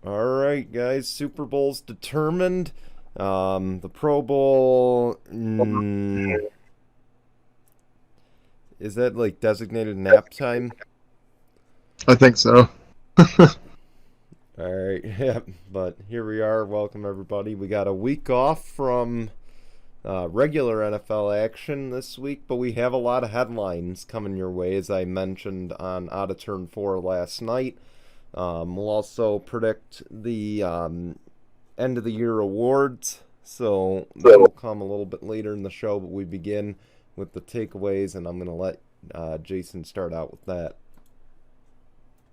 All right, guys. Super Bowl's determined. The Pro Bowl is that like designated nap time? I think so. All right, yeah. But here we are. Welcome everybody. We got a week off from regular NFL action this week, but we have a lot of headlines coming your way, as I mentioned on Out of Turn 4 last night. We'll also predict the end of the year awards, so that'll come a little bit later in the show, but we begin with the takeaways, and I'm going to let Jason start out with that.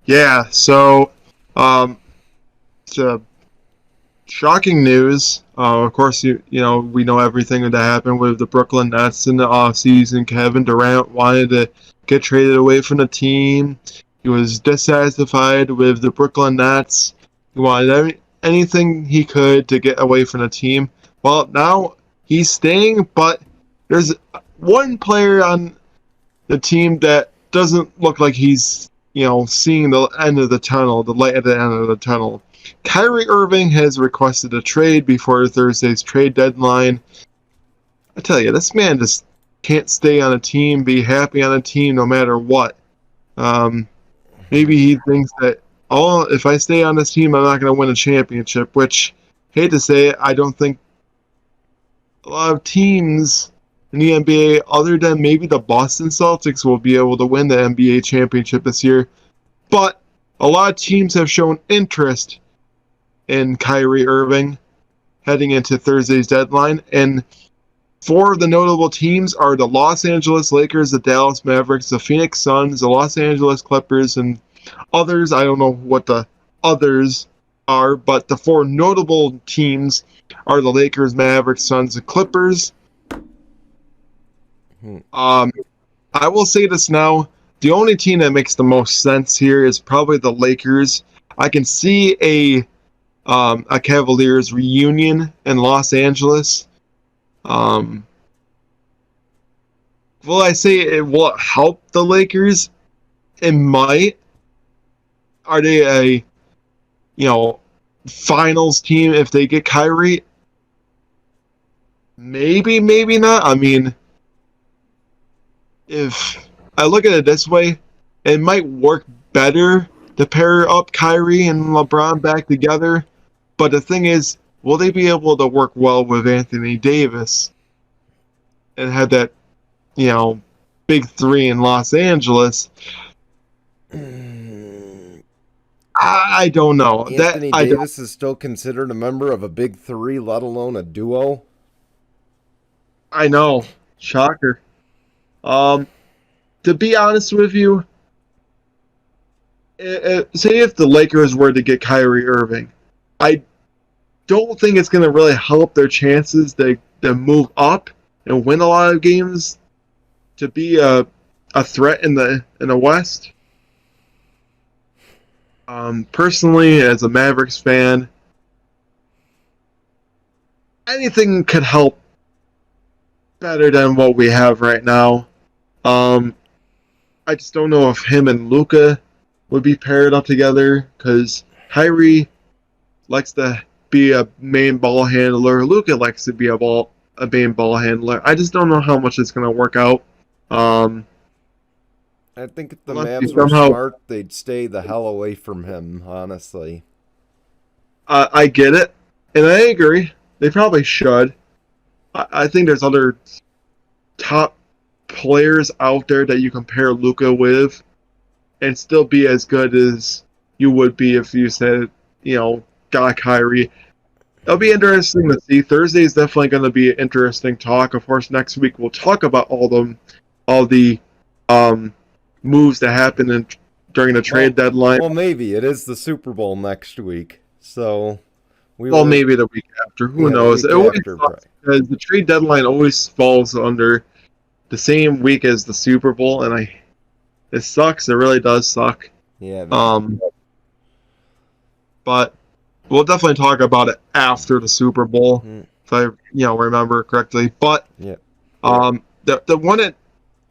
Yeah, so um, it's shocking news. Of course, you know we know everything that happened with the Brooklyn Nets in the offseason. Kevin Durant wanted to get traded away from the team. He was dissatisfied with the Brooklyn Nets. He wanted anything he could to get away from the team. Well, now he's staying, but there's one player on the team that doesn't look like he's seeing the end of the tunnel, the light at the end of the tunnel. Kyrie Irving has requested a trade before Thursday's trade deadline. I tell you, this man just can't stay on a team, be happy on a team no matter what. Um, Maybe he thinks that, oh, if I stay on this team, I'm not going to win a championship, which, hate to say it, I don't think a lot of teams in the NBA, other than maybe the Boston Celtics, will be able to win the NBA championship this year. But a lot of teams have shown interest in Kyrie Irving heading into Thursday's deadline, and four of the notable teams are the Los Angeles Lakers, the Dallas Mavericks, the Phoenix Suns, the Los Angeles Clippers, and others. I don't know what the others are, but the four notable teams are the Lakers, Mavericks, Suns, and Clippers. Hmm. I will say this now. The only team that makes the most sense here is probably the Lakers. I can see a Cavaliers reunion in Los Angeles. Will I say it will help the Lakers? It might. Are they a finals team if they get Kyrie? Maybe, maybe not. I mean, if I look at it this way, it might work better to pair up Kyrie and LeBron back together. But the thing is, will they be able to work well with Anthony Davis and have that, big three in Los Angeles? I don't know. That Anthony I don't. Davis is still considered a member of a big three, let alone a duo. I know. Shocker. Um, to be honest with you, say if the Lakers were to get Kyrie Irving, I don't think it's going to really help their chances to move up and win a lot of games to be a threat in the West. Personally, as a Mavericks fan, anything could help better than what we have right now. Um, I just don't know if him and Luca would be paired up together because Kyrie likes to be a main ball handler. Luca likes to be a main ball handler. I just don't know how much it's gonna work out. Um, I think if the unless he Mavs were somehow, smart, they'd stay the hell away from him, honestly. I get it, and I agree. They probably should. I think there's other top players out there that you compare Luca with, and still be as good as you would be if you said, got Kyrie. It'll be interesting to see. Thursday is definitely going to be an interesting talk. Of course, next week we'll talk about all the um, moves that happened during the trade Well, deadline. well, maybe it is the Super Bowl next week, so we Well, were maybe the week after. Who yeah the knows? week It always after. sucks because the trade deadline always falls under the same week as the Super Bowl, and it sucks. It really does suck. Yeah, man. Um, but we'll definitely talk about it after the Super Bowl, Mm, if I remember correctly. But yeah. the one that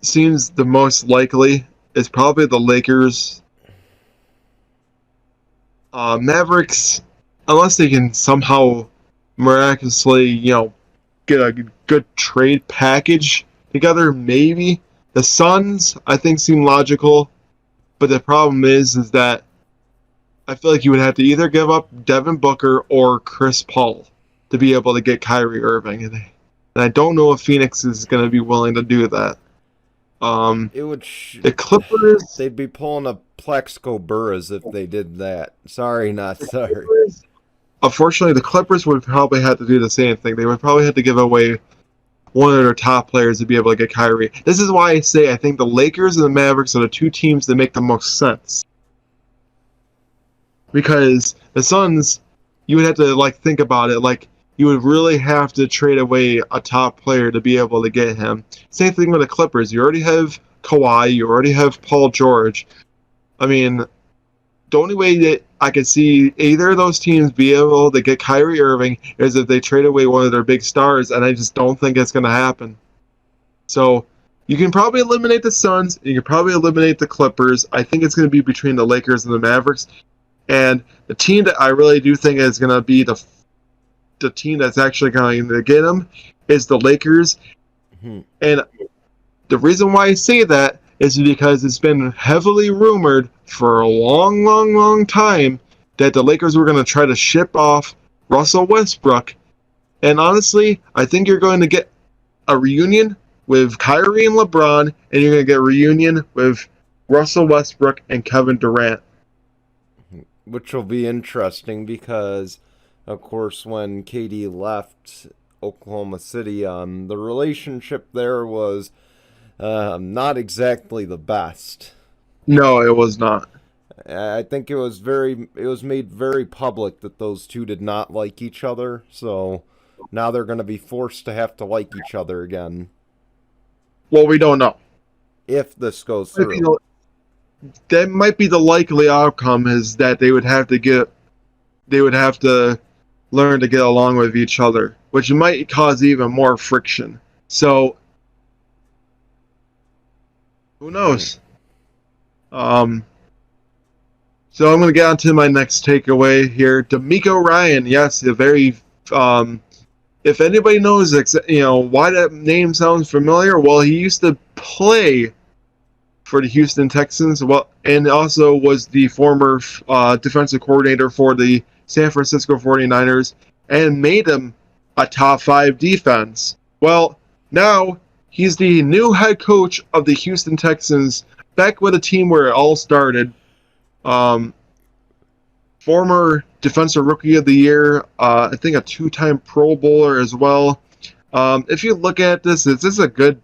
seems the most likely is probably the Lakers. Mavericks. unless they can somehow miraculously, get a good trade package together, maybe. The Suns, I think, seem logical, but the problem is that I feel like you would have to either give up Devin Booker or Chris Paul to be able to get Kyrie Irving, and I don't know if Phoenix is going to be willing to do that. It would. The Clippers. They'd be pulling a Plexico Burris if they did that. Sorry, not sorry. Unfortunately, the Clippers would probably have to do the same thing. They would probably have to give away one of their top players to be able to get Kyrie. This is why I say I think the Lakers and the Mavericks are the two teams that make the most sense. Because the Suns, you would have to think about it. You would really have to trade away a top player to be able to get him. Same thing with the Clippers. You already have Kawhi. You already have Paul George. I mean, the only way that I could see either of those teams be able to get Kyrie Irving is if they trade away one of their big stars, and I just don't think it's going to happen. So you can probably eliminate the Suns. You can probably eliminate the Clippers. I think it's going to be between the Lakers and the Mavericks. And the team that I really do think is going to be the team that's actually going to get them is the Lakers. Mm-hmm. And the reason why I say that is because it's been heavily rumored for a long, long, long time that the Lakers were going to try to ship off Russell Westbrook. And honestly, I think you're going to get a reunion with Kyrie and LeBron, and you're going to get a reunion with Russell Westbrook and Kevin Durant. Which will be interesting because, of course, when KD left Oklahoma City, the relationship there was not exactly the best. No, it was not. I think it was made very public that those two did not like each other, so now they're going to be forced to have to like each other again. Well, we don't know. If this goes through. That might be the likely outcome, is that they would have to learn to get along with each other, which might cause even more friction. So who knows? So I'm going to get on to my next takeaway here. D'Amico Ryan, yes, a very if anybody knows why that name sounds familiar, well, he used to play for the Houston Texans, and also was the former defensive coordinator for the San Francisco 49ers, and made them a top 5 defense. Well, now he's the new head coach of the Houston Texans, back with a team where it all started. Former Defensive Rookie of the Year, I think a 2-time Pro Bowler as well. If you look at this, is this a good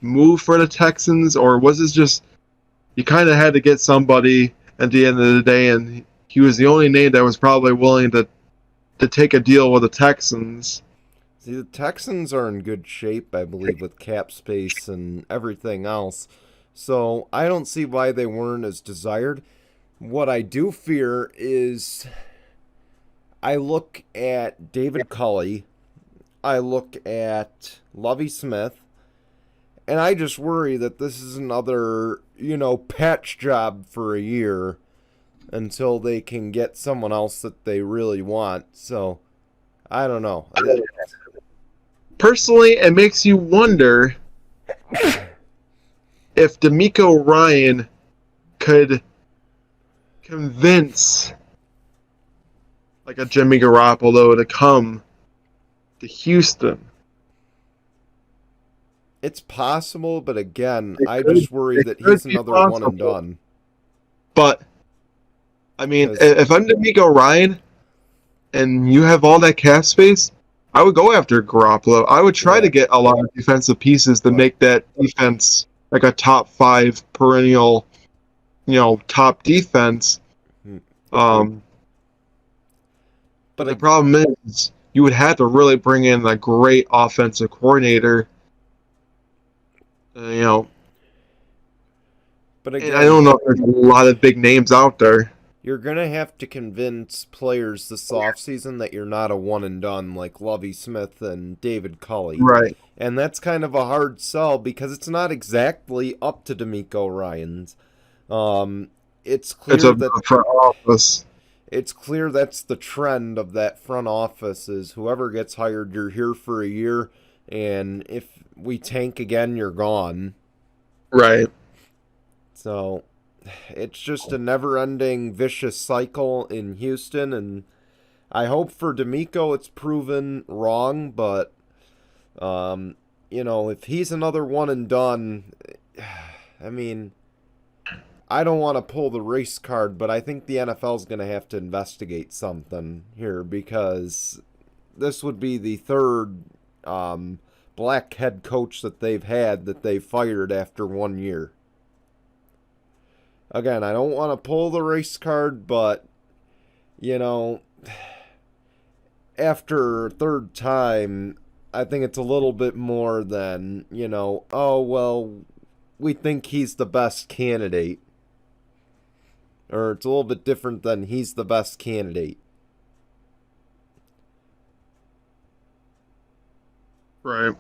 move for the Texans, or was this just you kind of had to get somebody at the end of the day, and he was the only name that was probably willing to take a deal with the Texans? See, the Texans are in good shape, I believe, with cap space and everything else, so I don't see why they weren't as desired. What I do fear is I look at David Culley, I look at Lovie Smith, and I just worry that this is another, patch job for a year until they can get someone else that they really want. So, I don't know. Personally, it makes you wonder if D'Amico Ryan could convince a Jimmy Garoppolo to come to Houston. It's possible, but again, I just worry that he's another one and done. But, I mean, if I'm D'Amico Ryan and you have all that cap space, I would go after Garoppolo. I would try to get a lot of defensive pieces to make that defense like a top 5 perennial, top defense. But the problem is, you would have to really bring in a great offensive coordinator. But again, I don't know if there's a lot of big names out there. You're going to have to convince players this offseason that you're not a one and done like Lovie Smith and David Culley. Right. And that's kind of a hard sell because it's not exactly up to D'Amico Ryans. It's clear that front office. it's clear that's the trend of that front office is whoever gets hired, you're here for a year, and if we tank again, you're gone. Right. So it's just a never-ending vicious cycle in Houston, and I hope for D'Amico it's proven wrong, but if he's another one and done, I mean, I don't want to pull the race card, but I think the NFL's going to have to investigate something here because this would be the third black head coach that they've had that they fired after 1 year. Again, I don't want to pull the race card, but, you know, after third time, I think it's a little bit more than, oh, well, we think he's the best candidate. Or it's a little bit different than he's the best candidate. Right.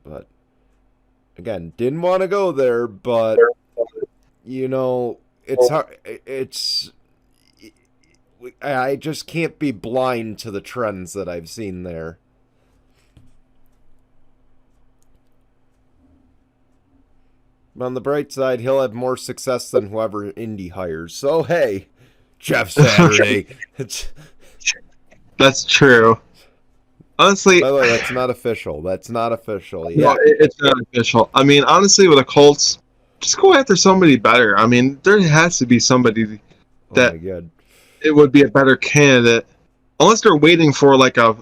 But, again, didn't want to go there, but, it's hard. I just can't be blind to the trends that I've seen there. But on the bright side, he'll have more success than whoever Indy hires. So, hey, Jeff Saturday. That's true. Honestly, by the way, that's not official. That's not official. no, Yeah. it's not official. I mean, honestly, with the Colts, just go after somebody better. I mean, there has to be somebody Oh, that my God. it would be a better candidate, unless they're waiting for like a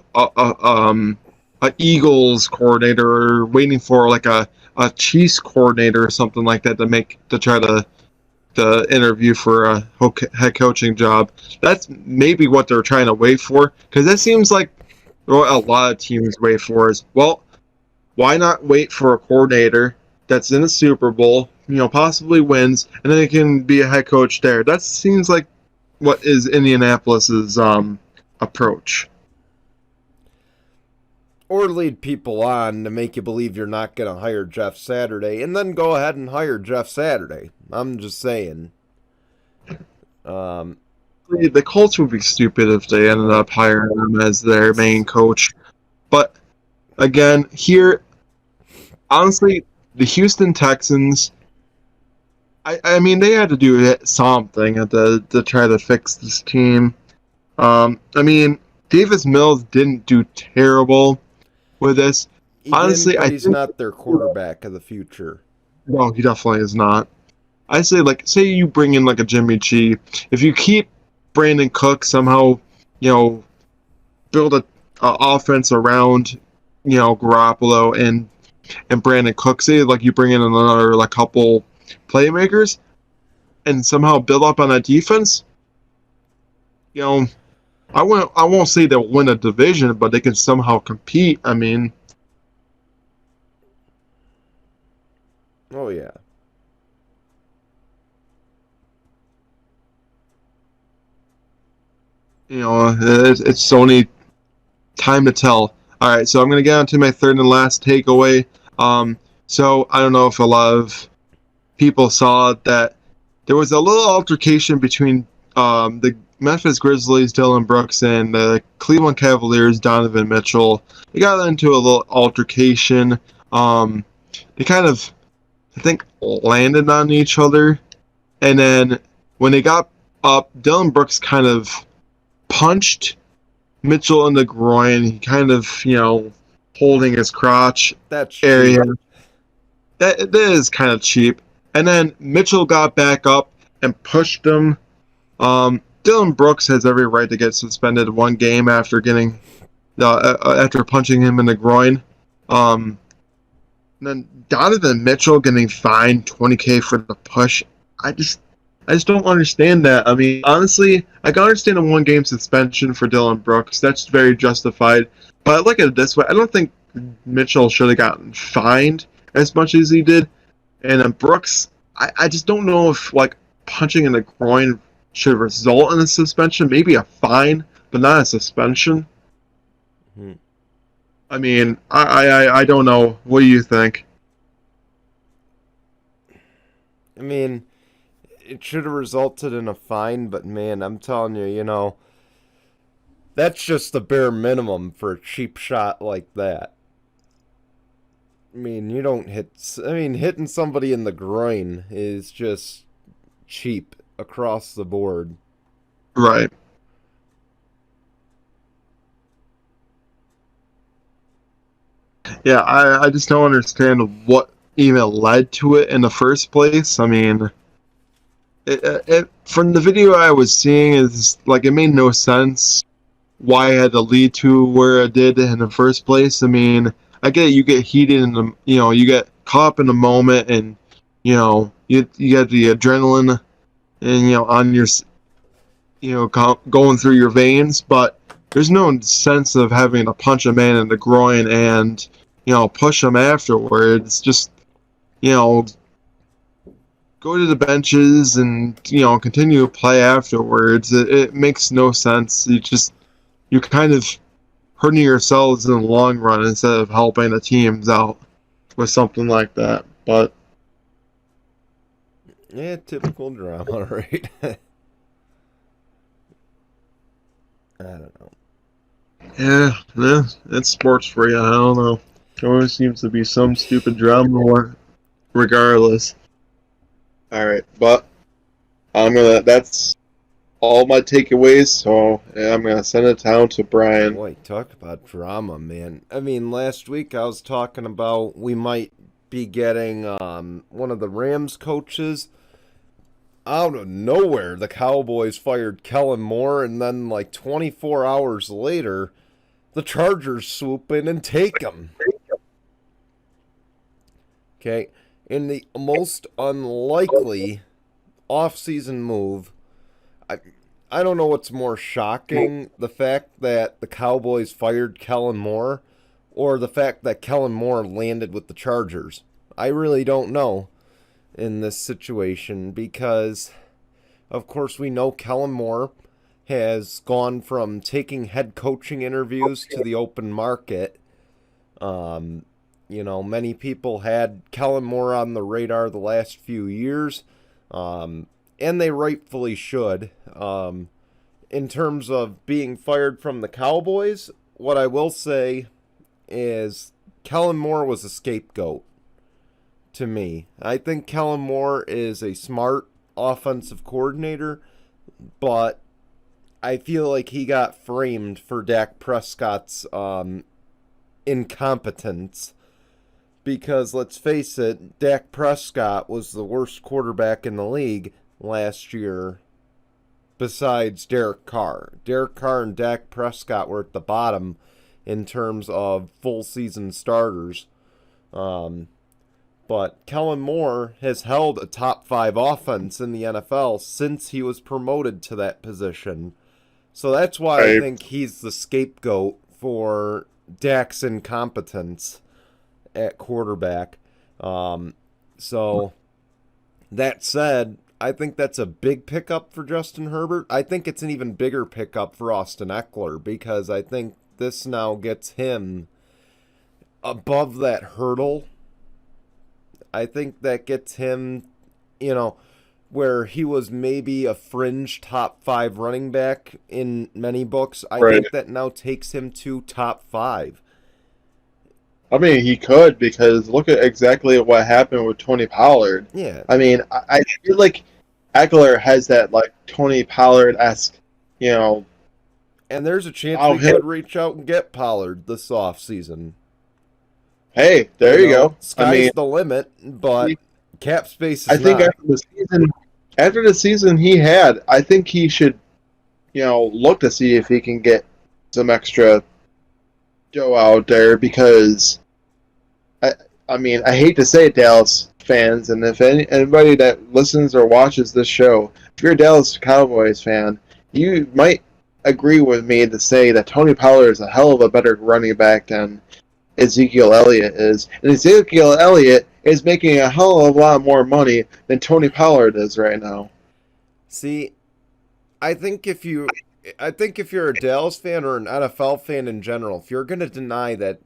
Eagles coordinator or waiting for like a Chiefs coordinator or something like that to try to interview for a head coaching job. That's maybe what they're trying to wait for, because that seems like what a lot of teams wait for is, well, why not wait for a coordinator that's in the Super Bowl, possibly wins, and then he can be a head coach there. That seems like what is Indianapolis's approach. Or lead people on to make you believe you're not going to hire Jeff Saturday, and then go ahead and hire Jeff Saturday. I'm just saying. The Colts would be stupid if they ended up hiring him as their main coach. But again, here, honestly, the Houston Texans, I mean, they had to do something to try to fix this team. I mean, Davis Mills didn't do terrible with this. He Honestly, didn't, but I he's think not their quarterback of the future. no, he definitely is not. I say, like, say you bring in like a Jimmy G. If you keep Brandon Cook somehow, build a offense around, Garoppolo and Brandon Cook. Say like you bring in another like couple playmakers and somehow build up on that defense. I won't say they'll win a division, but they can somehow compete. I mean, Oh, yeah. it's only time to tell. All right, so I'm gonna get on to my third and last takeaway. So I don't know if a lot of people saw that there was a little altercation between the Memphis Grizzlies, Dylan Brooks, and the Cleveland Cavaliers, Donovan Mitchell. They got into a little altercation. They kind of, I think, landed on each other. And then when they got up, Dylan Brooks kind of punched Mitchell in the groin. He kind of, holding his crotch That's area. cheap. That is kind of cheap. And then Mitchell got back up and pushed him. Dylan Brooks has every right to get suspended 1 game after after punching him in the groin. And then Donovan Mitchell getting fined $20K for the push. I just don't understand that. I mean, honestly, I can understand a 1 game suspension for Dylan Brooks. That's very justified. But I look at it this way: I don't think Mitchell should have gotten fined as much as he did. And then Brooks, I just don't know if like punching in the groin should result in a suspension. Maybe a fine, but not a suspension. Hmm. I mean, I don't know. What do you think? I mean, it should have resulted in a fine, but man, I'm telling you, that's just the bare minimum for a cheap shot like that. I mean, you don't hit. I mean, hitting somebody in the groin is just cheap across the board. Right. Yeah, I just don't understand what even led to it in the first place. I mean, from the video I was seeing, is like it made no sense why it had to lead to where it did in the first place. I mean, I get it, you get heated in the, you get caught up in the moment, and you get the adrenaline, and on your, going through your veins, but there's no sense of having to punch a man in the groin and push him afterwards. Just you know go to the benches and continue to play afterwards. It makes no sense. You're kind of hurting yourselves in the long run instead of helping the teams out with something like that. But Yeah, typical drama, right? I don't know. yeah, it's sports for you. I don't know. There always seems to be some stupid drama, regardless. All right, but That's all my takeaways. So yeah, I'm gonna send it down to Brian. Boy, talk about drama, man. I mean, last week I was talking about we might be getting one of the Rams coaches. Out of nowhere, the Cowboys fired Kellen Moore, and then like 24 hours later, the Chargers swoop in and take him. Okay, in the most unlikely offseason move, I I don't know what's more shocking, the fact that the Cowboys fired Kellen Moore or the fact that Kellen Moore landed with the Chargers. I really don't know in this situation because of course we know Kellen Moore has gone from taking head coaching interviews to the open market. Many people had Kellen Moore on the radar the last few years. And they rightfully should. In terms of being fired from the Cowboys, what I will say is Kellen Moore was a scapegoat to me. I think Kellen Moore is a smart offensive coordinator, but I feel like he got framed for Dak Prescott's incompetence. Because let's face it, Dak Prescott was the worst quarterback in the league last year besides Derek Carr. Derek Carr and Dak Prescott were at the bottom in terms of full season starters. But Kellen Moore has held a top 5 offense in the NFL since he was promoted to that position. So that's why I think he's the scapegoat for Dak's incompetence at quarterback. So that said, I think that's a big pickup for Justin Herbert. I think it's an even bigger pickup for Austin Eckler because I think this now gets him above that hurdle. I think that gets him, where he was maybe a fringe top 5 running back in many books. I think that now takes him to top 5. I mean, he could, because look at exactly what happened with Tony Pollard. Yeah. I mean, I feel like Eckler has that like Tony Pollard-esque, And there's a chance we could reach out and get Pollard this offseason. Hey, there you go. Sky's the limit, but cap space is I think not. after the season he had, I think he should, look to see if he can get some extra dough out there, because I mean, I hate to say it, Dallas fans, and if anybody that listens or watches this show, if you're a Dallas Cowboys fan, you might agree with me to say that Tony Pollard is a hell of a better running back than Ezekiel Elliott is. And Ezekiel Elliott is making a hell of a lot more money than Tony Pollard is right now. See, I think if you're a Dallas fan or an NFL fan in general, if you're going to deny that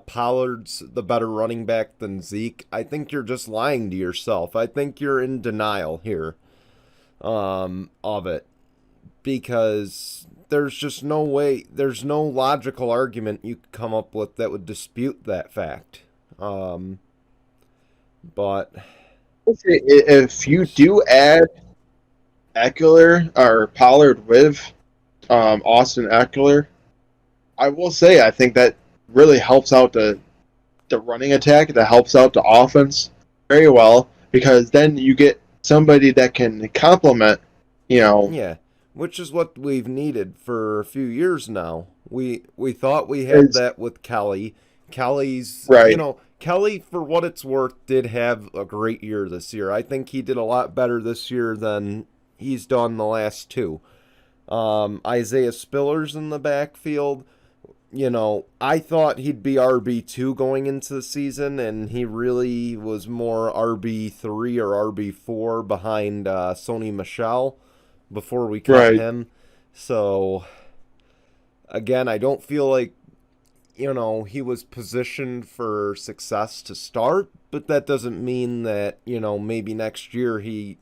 Pollard's the better running back than Zeke, I think you're just lying to yourself. I think you're in denial here. of it, because there's just no way, there's no logical argument you could come up with that would dispute that fact. But If you do add Eckler or Pollard with Austin Eckler, I will say I think that really helps out the running attack. That helps out the offense very well because then you get somebody that can complement. You know, yeah, which is what we've needed for a few years now. We thought we had is that with Kelly. Kelly's, right. Kelly, for what it's worth, did have a great year this year. I think he did a lot better this year than he's done the last two. Isaiah Spiller's in the backfield. I thought he'd be RB2 going into the season, and he really was more RB3 or RB4 behind Sony Michel before we cut Right. him. So, again, I don't feel like, he was positioned for success to start, but that doesn't mean that, maybe next year he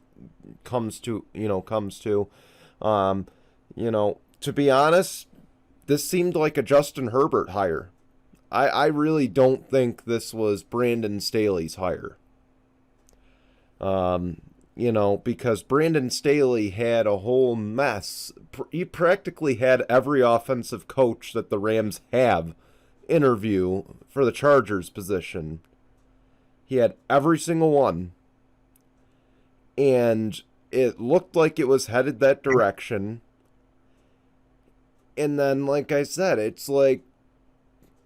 comes to. Um, to be honest, this seemed like a Justin Herbert hire. I really don't think this was Brandon Staley's hire. Because Brandon Staley had a whole mess. He practically had every offensive coach that the Rams have interview for the Chargers position. He had every single one. And it looked like it was headed that direction. And then, like I said, it's like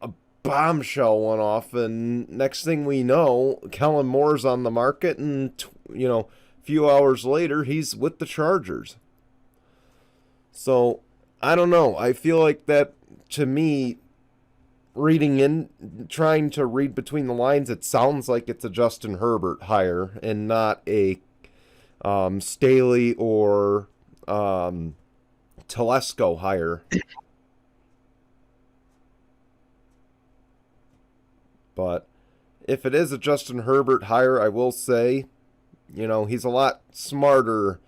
a bombshell went off, and next thing we know, Kellen Moore's on the market, and a few hours later, he's with the Chargers. So I don't know. I feel like that, to me, trying to read between the lines, it sounds like it's a Justin Herbert hire and not a Staley or Telesco hire. But if it is a Justin Herbert hire, I will say, he's a lot smarter.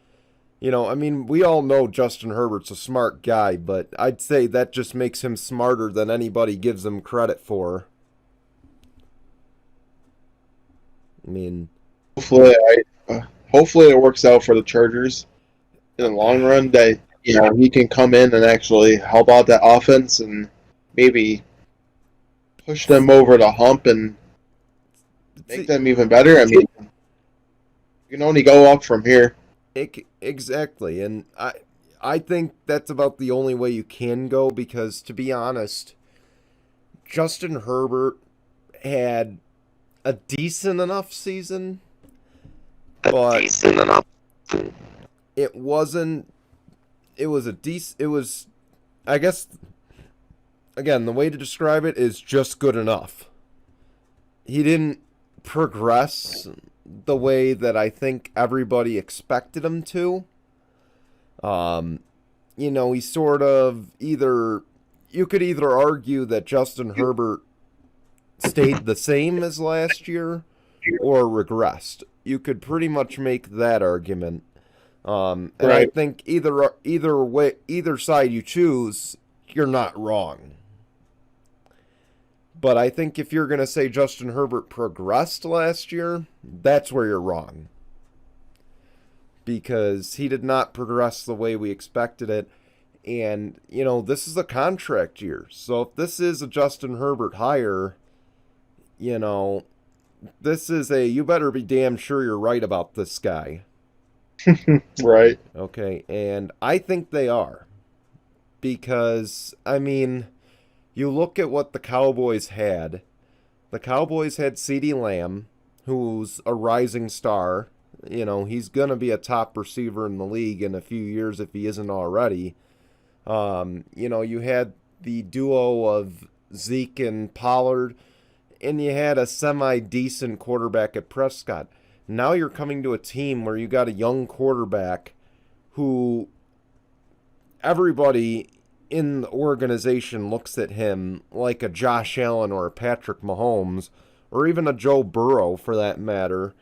We all know Justin Herbert's a smart guy, but I'd say that just makes him smarter than anybody gives him credit for. I mean, Hopefully, hopefully it works out for the Chargers in the long run. That he can come in and actually help out that offense and maybe push them over the hump and make them even better. I mean, you can only go up from here. exactly, and I think that's about the only way you can go, because, to be honest, Justin Herbert had a decent enough season, but it wasn't. It was a decent. It was, I guess. Again, the way to describe it is just good enough. He didn't progress the way that I think everybody expected him to. He sort of you could either argue that Justin Herbert stayed the same as last year or regressed. You could pretty much make that argument. And I Right. think either way, either side you choose, you're not wrong. But I think if you're going to say Justin Herbert progressed last year, that's where you're wrong. Because he did not progress the way we expected it. And, this is a contract year. So if this is a Justin Herbert hire, this is you better be damn sure you're right about this guy. Right. Okay, and I think they are. Because, you look at what the Cowboys had. The Cowboys had CeeDee Lamb, who's a rising star. He's going to be a top receiver in the league in a few years if he isn't already. You had the duo of Zeke and Pollard, and you had a semi-decent quarterback at Prescott. Now you're coming to a team where you got a young quarterback who everybody in the organization looks at him like a Josh Allen or a Patrick Mahomes, or even a Joe Burrow for that matter.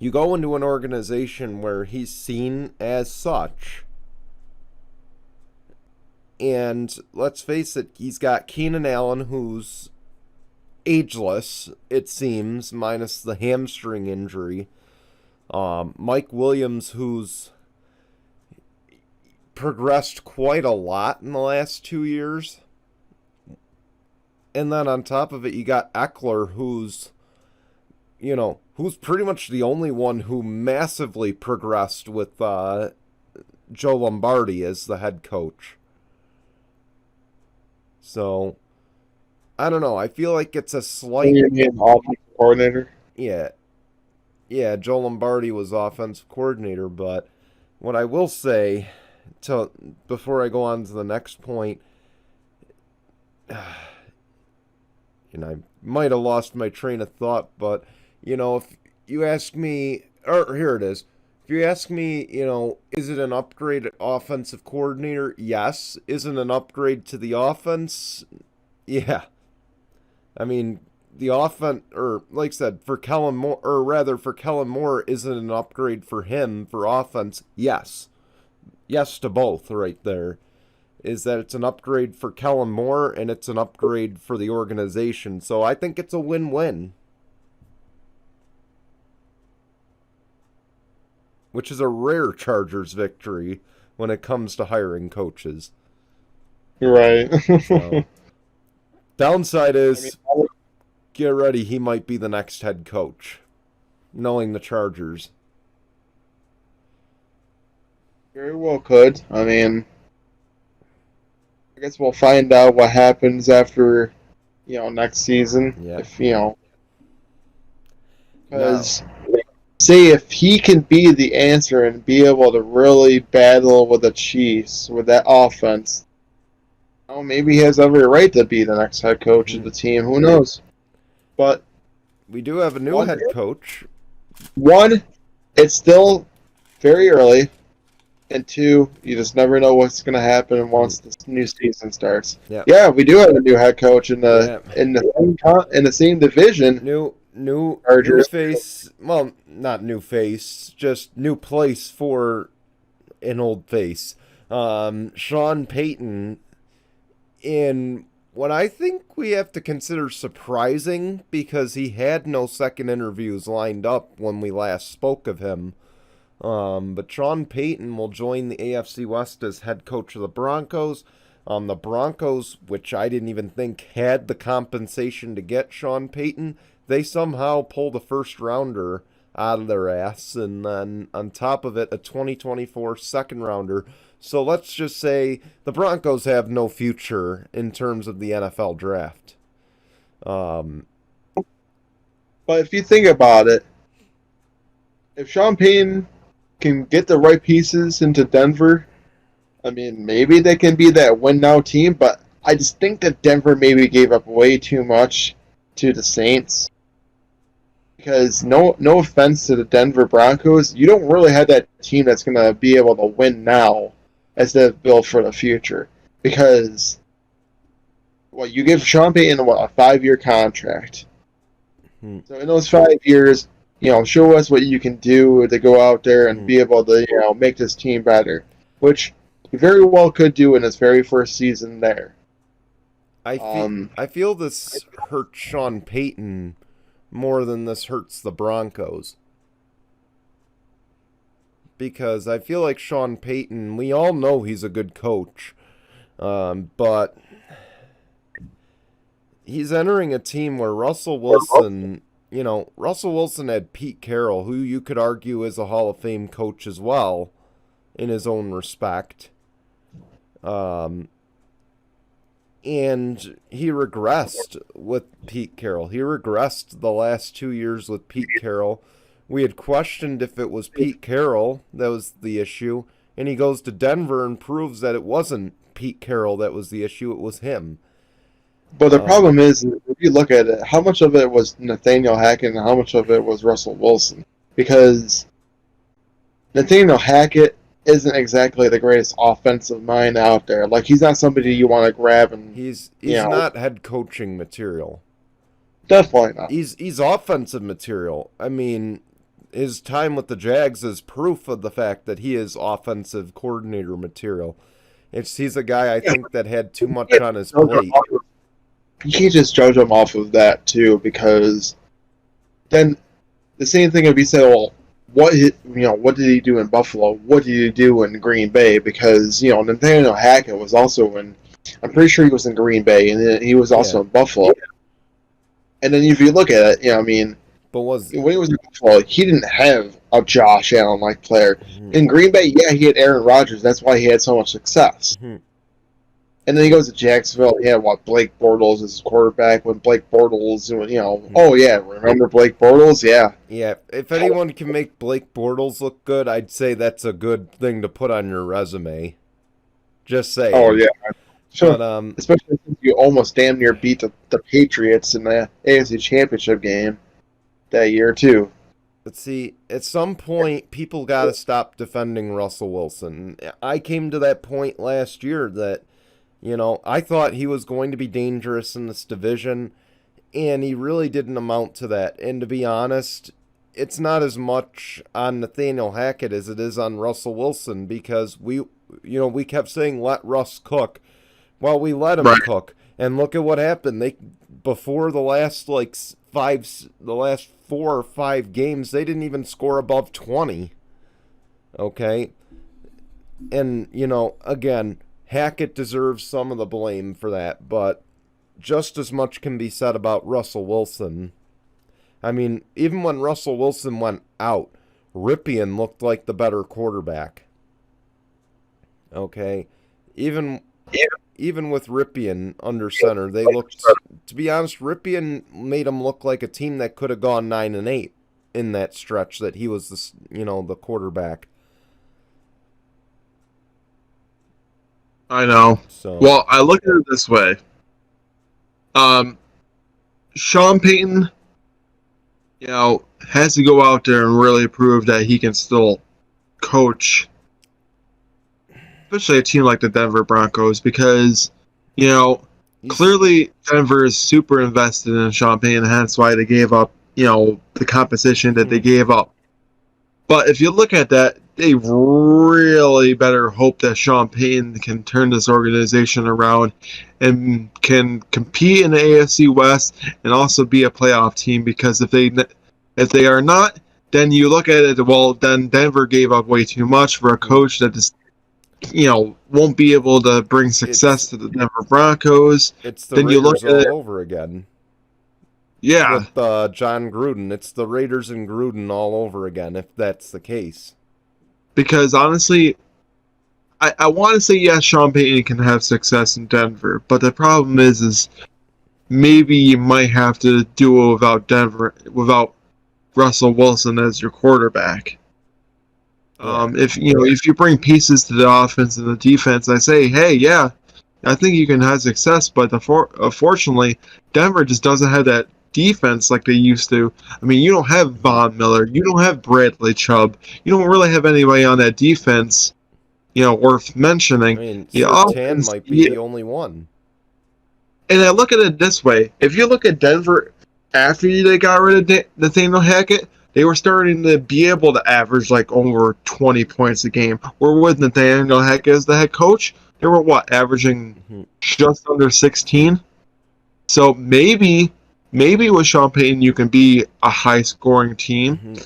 you go into an organization where he's seen as such, and let's face it, he's got Keenan Allen, who's ageless, it seems, minus the hamstring injury. Mike Williams, who's progressed quite a lot in the last 2 years. And then on top of it, you got Eckler, who's pretty much the only one who massively progressed with Joe Lombardi as the head coach. So, I don't know. I feel like it's a slight... You mean offensive coordinator? Yeah. Yeah, Joe Lombardi was offensive coordinator, but what I will say, before I go on to the next point, and I might have lost my train of thought, but, if you ask me, or here it is, if you ask me, is it an upgrade at offensive coordinator? Yes. Is it an upgrade to the offense? Yeah. I mean, the offense, or like I said, for Kellen Moore, is it an upgrade for him for offense? Yes. Yes to both right there. Is that it's an upgrade for Kellen Moore and it's an upgrade for the organization. So I think it's a win-win. Which is a rare Chargers victory when it comes to hiring coaches. Right. So, downside is, get ready, he might be the next head coach, knowing the Chargers. Very well could. I mean, I guess we'll find out what happens after, next season. Yeah. Because, say, if he can be the answer and be able to really battle with the Chiefs with that offense, maybe he has every right to be the next head coach of the team. Who knows? But we do have a new head coach. One, it's still very early. And two, you just never know what's going to happen once this new season starts. Yeah. Yeah, we do have a new head coach in the same division. New face. Well, not new face, just new place for an old face. Sean Payton, in what I think we have to consider surprising, because he had no second interviews lined up when we last spoke of him. But Sean Payton will join the AFC West as head coach of the Broncos. The Broncos, which I didn't even think had the compensation to get Sean Payton, they somehow pulled a first-rounder out of their ass, and then on top of it, a 2024 second-rounder. So let's just say the Broncos have no future in terms of the NFL draft. But if you think about it, if Sean Payton can get the right pieces into Denver, I mean, maybe they can be that win-now team, but I just think that Denver maybe gave up way too much to the Saints. Because no offense to the Denver Broncos, you don't really have that team that's going to be able to win now as they build for the future. Because, you give Sean Payton a 5-year contract. So in those 5 years, show us what you can do to go out there and be able to, make this team better, which he very well could do in his very first season there. I feel this hurts Sean Payton more than this hurts the Broncos. Because I feel like Sean Payton, we all know he's a good coach, but he's entering a team where Russell Wilson had Pete Carroll, who you could argue is a Hall of Fame coach as well, in his own respect. And he regressed with Pete Carroll. He regressed the last 2 years with Pete Carroll. We had questioned if it was Pete Carroll that was the issue, and he goes to Denver and proves that it wasn't Pete Carroll that was the issue, it was him. But the problem is, if you look at it, how much of it was Nathaniel Hackett and how much of it was Russell Wilson? Because Nathaniel Hackett isn't exactly the greatest offensive mind out there. Like, he's not somebody you want to grab and... He's not head coaching material. Definitely not. He's offensive material. I mean, his time with the Jags is proof of the fact that he is offensive coordinator material. He's a guy I think that had too much on his plate. You can't just judge him off of that too, because then the same thing would be said. Well, what what did he do in Buffalo? What did he do in Green Bay? Because Nathaniel Hackett was also in. I'm pretty sure he was in Green Bay, and then he was also in Buffalo. And then if you look at it, I mean, but when he was in Buffalo, he didn't have a Josh Allen-like player. Mm-hmm. In Green Bay, yeah, he had Aaron Rodgers. That's why he had so much success. Mm-hmm. And then he goes to Jacksonville. He had Blake Bortles as his quarterback. When Blake Bortles, oh yeah, remember Blake Bortles? Yeah. Yeah. If anyone can make Blake Bortles look good, I'd say that's a good thing to put on your resume. Just saying. Oh yeah. Sure. But, especially since you almost damn near beat the Patriots in the AFC Championship game that year too. Let's see. At some point, people got to stop defending Russell Wilson. I came to that point last year that. I thought he was going to be dangerous in this division, and he really didn't amount to that. And to be honest, it's not as much on Nathaniel Hackett as it is on Russell Wilson, because we kept saying let Russ cook. Well, we let him cook, and look at what happened. Before the last 4 or 5 games, they didn't even score above 20. Okay, and again. Hackett deserves some of the blame for that, but just as much can be said about Russell Wilson. I mean, even when Russell Wilson went out, Ripien looked like the better quarterback. Okay? Even with Ripien under center, they looked, to be honest, Ripien made them look like a team that could have gone 9-8 in that stretch that he was the quarterback. I know. So. Well, I look at it this way. Sean Payton, has to go out there and really prove that he can still coach, especially a team like the Denver Broncos, because, clearly Denver is super invested in Sean Payton, and that's why they gave up, the competition that they gave up. But if you look at that, they really better hope that Sean Payton can turn this organization around and can compete in the AFC West and also be a playoff team, because if they are not, then you look at it, well, then Denver gave up way too much for a coach that just, won't be able to bring success to the Denver Broncos. It's the Raiders all over again. Yeah. With John Gruden. It's the Raiders and Gruden all over again, if that's the case. Because honestly, I want to say yes, Sean Payton can have success in Denver, but the problem is maybe you might have to do it without Russell Wilson as your quarterback. If you bring pieces to the offense and the defense, I say, hey, yeah, I think you can have success, but unfortunately, Denver just doesn't have that defense like they used to. I mean, you don't have Von Miller, you don't have Bradley Chubb, you don't really have anybody on that defense, worth mentioning. I mean, Surtain might be the only one. And I look at it this way: if you look at Denver after they got rid of Nathaniel Hackett, they were starting to be able to average like over 20 points a game. Where with Nathaniel Hackett as the head coach, they were averaging just under 16. So maybe with Sean Payton, you can be a high-scoring team.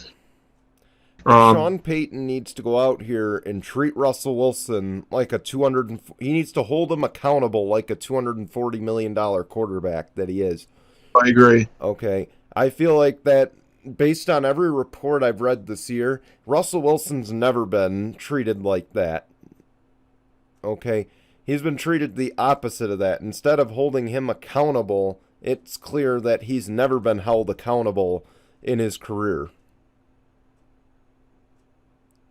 Sean Payton needs to go out here and treat Russell Wilson like he needs to hold him accountable like a $240 million quarterback that he is. I agree. Okay. I feel like that, based on every report I've read this year, Russell Wilson's never been treated like that. Okay. He's been treated the opposite of that. Instead of holding him accountable, it's clear that he's never been held accountable in his career.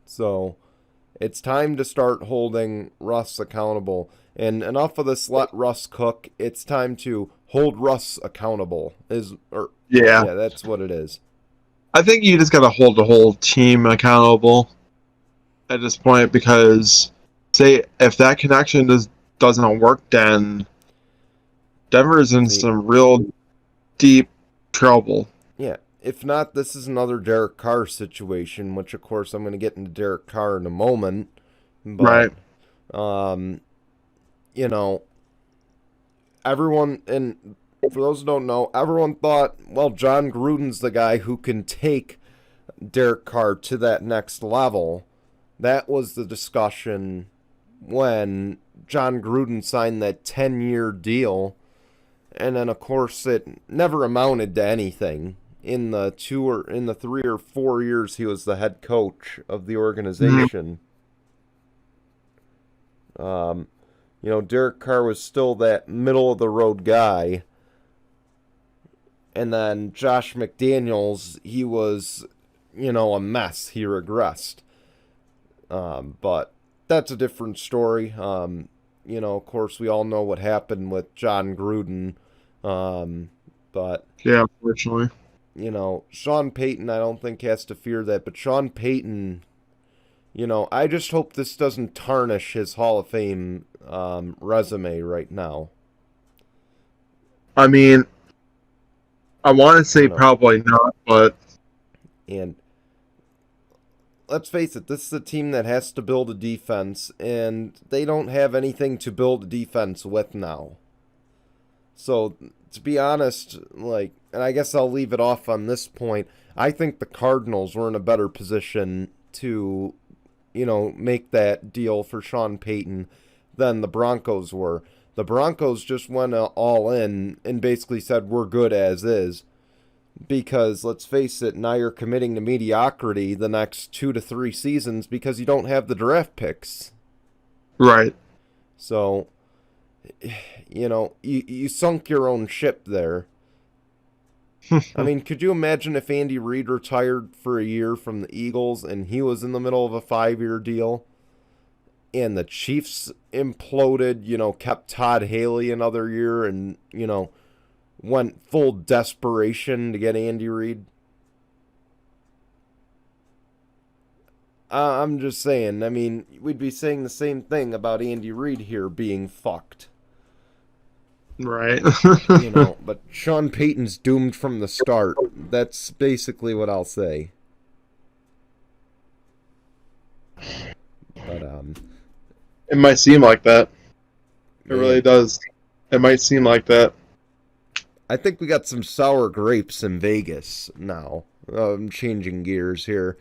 So, it's time to start holding Russ accountable. And enough of this let Russ cook. It's time to hold Russ accountable. Yeah, that's what it is. I think you just got to hold the whole team accountable at this point, because, say, if that connection doesn't work, then Denver's in some real deep trouble. Yeah, if not, this is another Derek Carr situation, which, of course, I'm going to get into Derek Carr in a moment. Right. But, you know, everyone, and for those who don't know, everyone thought, well, John Gruden's the guy who can take Derek Carr to that next level. That was the discussion when John Gruden signed that 10-year deal. And then, of course, it never amounted to anything in the 3 or 4 years he was the head coach of the organization. Derek Carr was still that middle of the road guy. And then Josh McDaniels, he was, a mess. He regressed. But that's a different story. Of course, we all know what happened with John Gruden. But yeah, unfortunately, Sean Payton, I don't think has to fear that. But Sean Payton, I just hope this doesn't tarnish his Hall of Fame resume right now. I mean, I want to say probably not, but and let's face it, this is a team that has to build a defense, and they don't have anything to build a defense with now. So, to be honest, and I guess I'll leave it off on this point, I think the Cardinals were in a better position to, make that deal for Sean Payton than the Broncos were. The Broncos just went all in and basically said, we're good as is. Because, let's face it, now you're committing to mediocrity the next 2 to 3 seasons because you don't have the draft picks. Right. So, you sunk your own ship there. I mean, could you imagine if Andy Reid retired for a year from the Eagles and he was in the middle of a 5-year deal and the Chiefs imploded, kept Todd Haley another year and, went full desperation to get Andy Reid? I'm just saying, I mean, we'd be saying the same thing about Andy Reid here being fucked. Right. But Sean Payton's doomed from the start. That's basically what I'll say. But, it might seem like that. It man, really does. It might seem like that. I think we got some sour grapes in Vegas now. I'm changing gears here.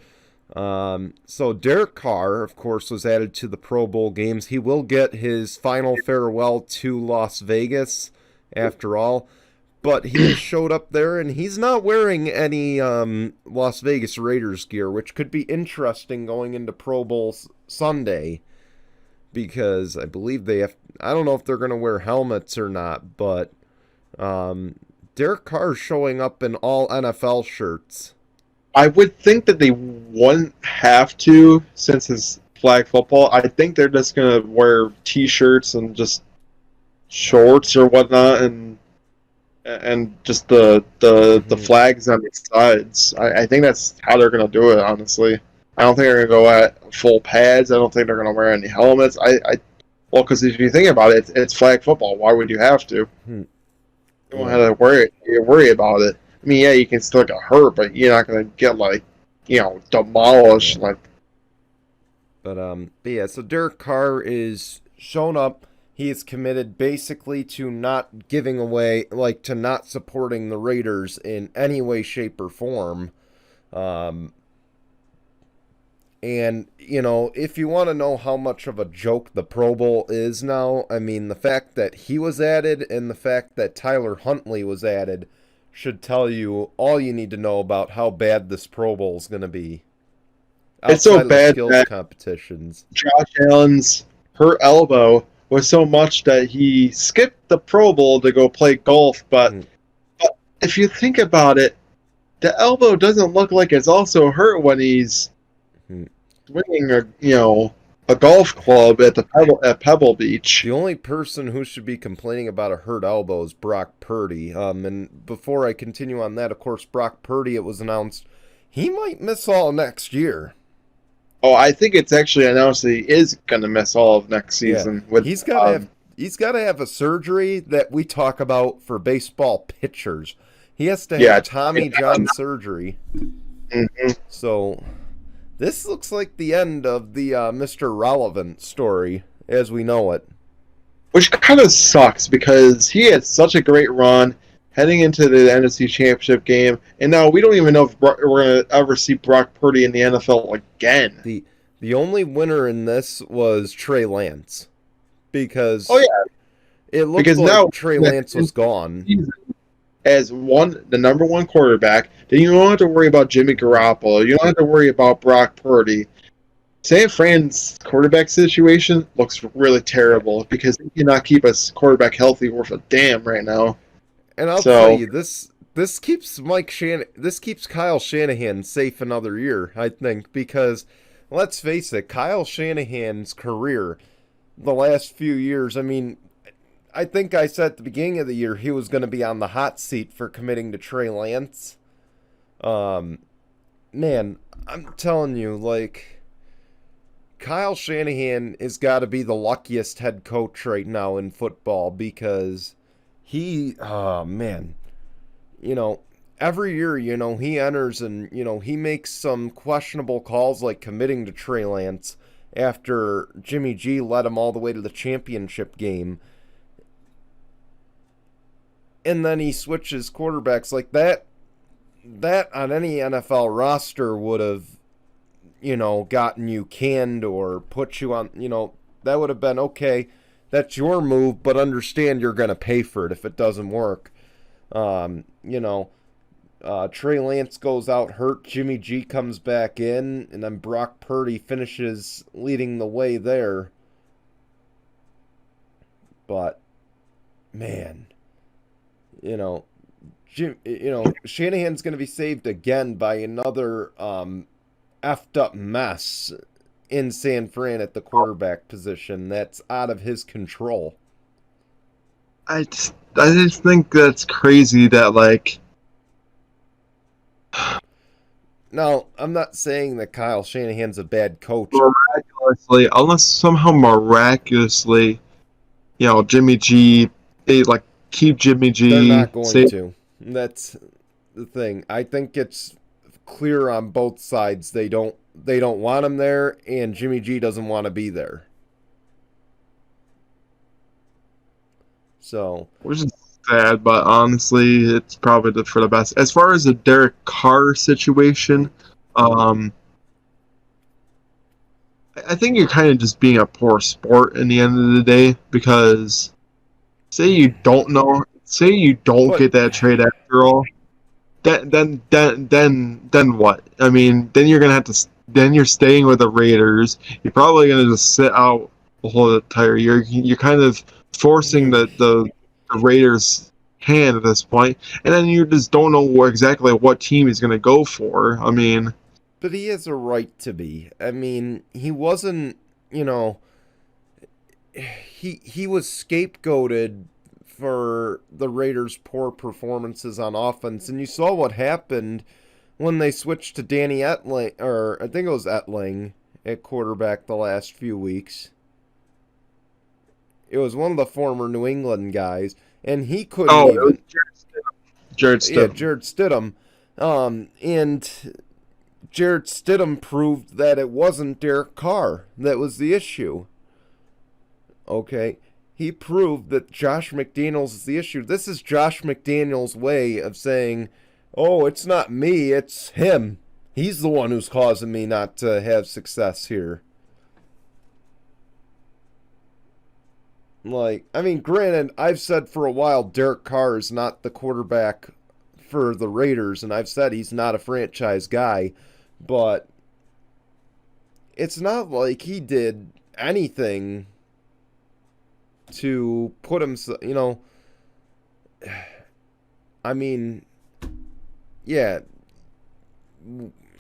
So Derek Carr, of course, was added to the Pro Bowl games. He will get his final farewell to Las Vegas after all. But he has showed up there, and he's not wearing any Las Vegas Raiders gear, which could be interesting going into Pro Bowl Sunday. Because I believe they have... I don't know if they're going to wear helmets or not, but... Derek Carr showing up in all NFL shirts. I would think that they wouldn't have to, since it's flag football. I think they're just gonna wear T-shirts and just shorts or whatnot, and just the flags on the sides. I think that's how they're gonna do it. Honestly, I don't think they're gonna go at full pads. I don't think they're gonna wear any helmets. Well, because if you think about it, it's flag football. Why would you have to? You don't have to worry about it. I mean, yeah, you can still get hurt, but you're not gonna get demolished. Yeah. But yeah. So Derek Carr is shown up. He is committed basically to not giving away, to not supporting the Raiders in any way, shape, or form. And, if you want to know how much of a joke the Pro Bowl is now, I mean, the fact that he was added and the fact that Tyler Huntley was added should tell you all you need to know about how bad this Pro Bowl is going to be. It's so bad that competitions. Josh Allen's hurt elbow was so much that he skipped the Pro Bowl to go play golf. But if you think about it, the elbow doesn't look like it's also hurt when he's swinging a golf club at Pebble Beach. The only person who should be complaining about a hurt elbow is Brock Purdy. And before I continue on that, of course, Brock Purdy, it was announced he might miss all next year. Oh, I think it's actually announced that he is going to miss all of next season. Yeah. He's got to have a surgery that we talk about for baseball pitchers. He has to Yeah. have Tommy John surgery. Mhm. So this looks like the end of the Mr. Relevant story as we know it. Which kind of sucks because he had such a great run heading into the NFC Championship game, and now we don't even know if we're going to ever see Brock Purdy in the NFL again. The the only winner in this was Trey Lance Oh because yeah, it looked because now like Trey Lance was gone. as the number one quarterback, then you don't have to worry about Jimmy Garoppolo. You don't have to worry about Brock Purdy. San Fran's quarterback situation looks really terrible because they cannot keep a quarterback healthy worth a damn right now. And I'll tell So you, this keeps this keeps Kyle Shanahan safe another year, I think, because let's face it, Kyle Shanahan's career the last few years, I mean, I think I said at the beginning of the year he was going to be on the hot seat for committing to Trey Lance. Um, man, I'm telling you, like Kyle Shanahan has got to be the luckiest head coach right now in football because oh man, you know, every year, he enters and, he makes some questionable calls like committing to Trey Lance after Jimmy G led him all the way to the championship game. And then he switches quarterbacks like that. That on any NFL roster would have, gotten you canned or put you on, that would have been okay. That's your move, but understand you're going to pay for it if it doesn't work. Um, you know, Trey Lance goes out hurt. Jimmy G comes back in, and then Brock Purdy finishes leading the way there. But man, Shanahan's going to be saved again by another effed up mess in San Fran at the quarterback position that's out of his control. I just think that's crazy that Now, I'm not saying that Kyle Shanahan's a bad coach. miraculously, unless somehow miraculously, Jimmy G, they keep Jimmy They're G not going safe. to. That's the thing. I think it's clear on both sides. They don't want him there, and Jimmy G doesn't want to be there. So Which is sad, but honestly, it's probably for the best. As far as the Derek Carr situation, um, I think you're kind of just being a poor sport in the end of the day because say you don't but get that trade after all, then what? I mean, then you're gonna have to. Then you're staying with the Raiders. You're probably gonna just sit out the whole entire year. You're kind of forcing the Raiders' hand at this point, and then you just don't know exactly what team he's gonna go for. I mean, but he has a right to be. I mean, he wasn't, you know, he was scapegoated for the Raiders' poor performances on offense, and you saw what happened when they switched to Danny Etling, or I think it was Etling at quarterback the last few weeks. It was one of the former New England guys, and he couldn't oh, it was even. Jared Yeah, Stidham. Jared Stidham, and Jared Stidham proved that it wasn't Derek Carr that was the issue. Okay, he proved that Josh McDaniels is the issue. This is Josh McDaniels' way of saying, "Oh, it's not me, it's him. He's the one who's causing me not to have success here." Like, I mean, granted, I've said for a while Derek Carr is not the quarterback for the Raiders, and I've said he's not a franchise guy, but it's not like he did anything to put himself, I mean, yeah,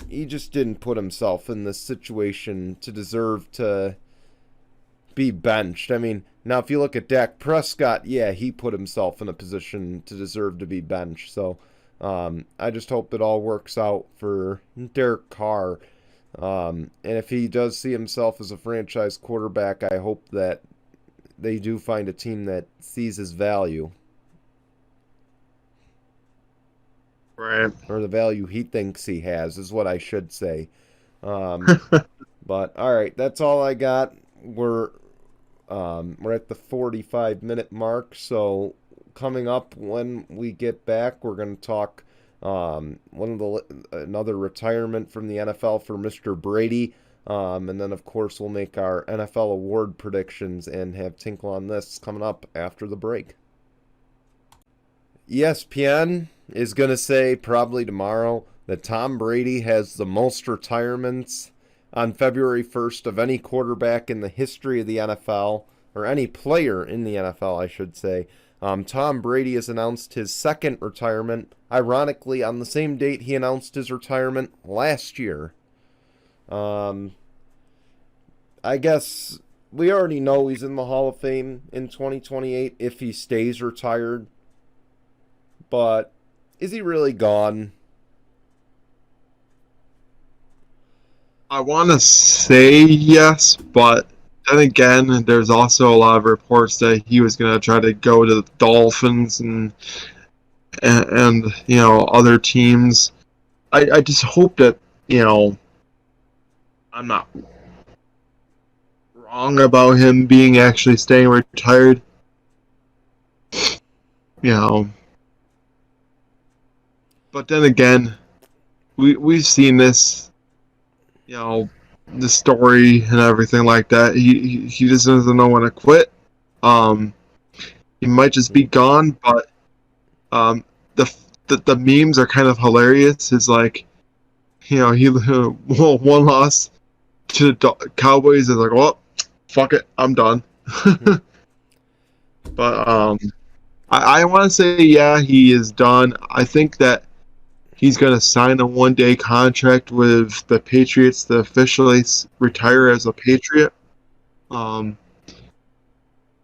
he just didn't put himself in this situation to deserve to be benched. I mean, now if you look at Dak Prescott, yeah, he put himself in a position to deserve to be benched. So I just hope it all works out for Derek Carr. And if he does see himself as a franchise quarterback, I hope that they do find a team that sees his value. Right. or the value he thinks he has is what I should say. Um, but all right, that's all I got. We're at the 45-minute mark, so coming up when we get back, we're going to talk another retirement from the NFL for Mr. Brady. And then, of course, we'll make our NFL award predictions and have Tinkle on this coming up after the break. ESPN is going to say probably tomorrow that Tom Brady has the most retirements on February 1st of any quarterback in the history of the NFL, or any player in the NFL, I should say. Tom Brady has announced his second retirement, ironically, on the same date he announced his retirement last year. I guess we already know he's in the Hall of Fame in 2028 if he stays retired. But is he really gone? I want to say yes, but then again, there's also a lot of reports that he was going to try to go to the Dolphins and other teams. I just hope that I'm not wrong about him being actually staying retired. But then again, we've seen this, the story and everything like that. He just doesn't know when to quit. He might just be gone, but the memes are kind of hilarious. It's like, he one loss to the Cowboys is like, well, fuck it, I'm done. But I want to say yeah, he is done. I think that he's going to sign a one-day contract with the Patriots to officially retire as a Patriot,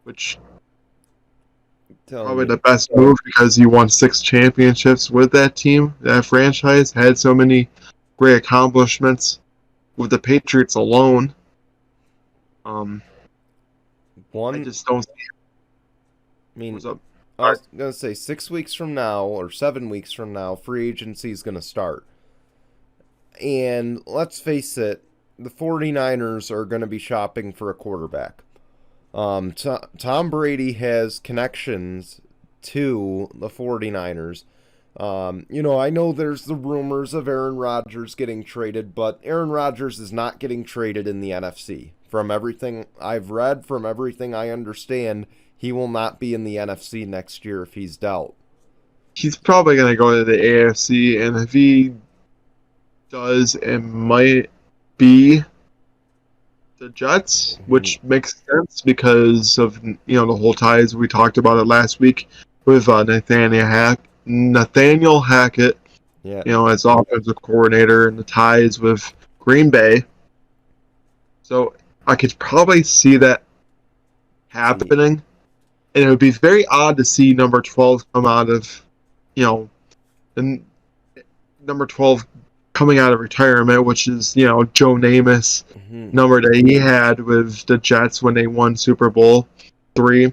which probably the best move because he won 6 championships with that team. That franchise had so many great accomplishments with the Patriots alone. I just don't see it. I mean, I was going to say 6 weeks from now or 7 weeks from now, free agency is going to start. And let's face it, the 49ers are going to be shopping for a quarterback. Tom Brady has connections to the 49ers. I know there's the rumors of Aaron Rodgers getting traded, but Aaron Rodgers is not getting traded in the NFC. From everything I've read, from everything I understand, he will not be in the NFC next year if he's dealt. He's probably going to go to the AFC, and if he does, it might be the Jets, which makes sense because of the whole ties. We talked about it last week with Nathaniel Hackett, as offensive coordinator, and the ties with Green Bay. So I could probably see that happening, and it would be very odd to see number 12 come out of, and number 12 coming out of retirement, which is, Joe Namath number that he had with the Jets when they won Super Bowl III.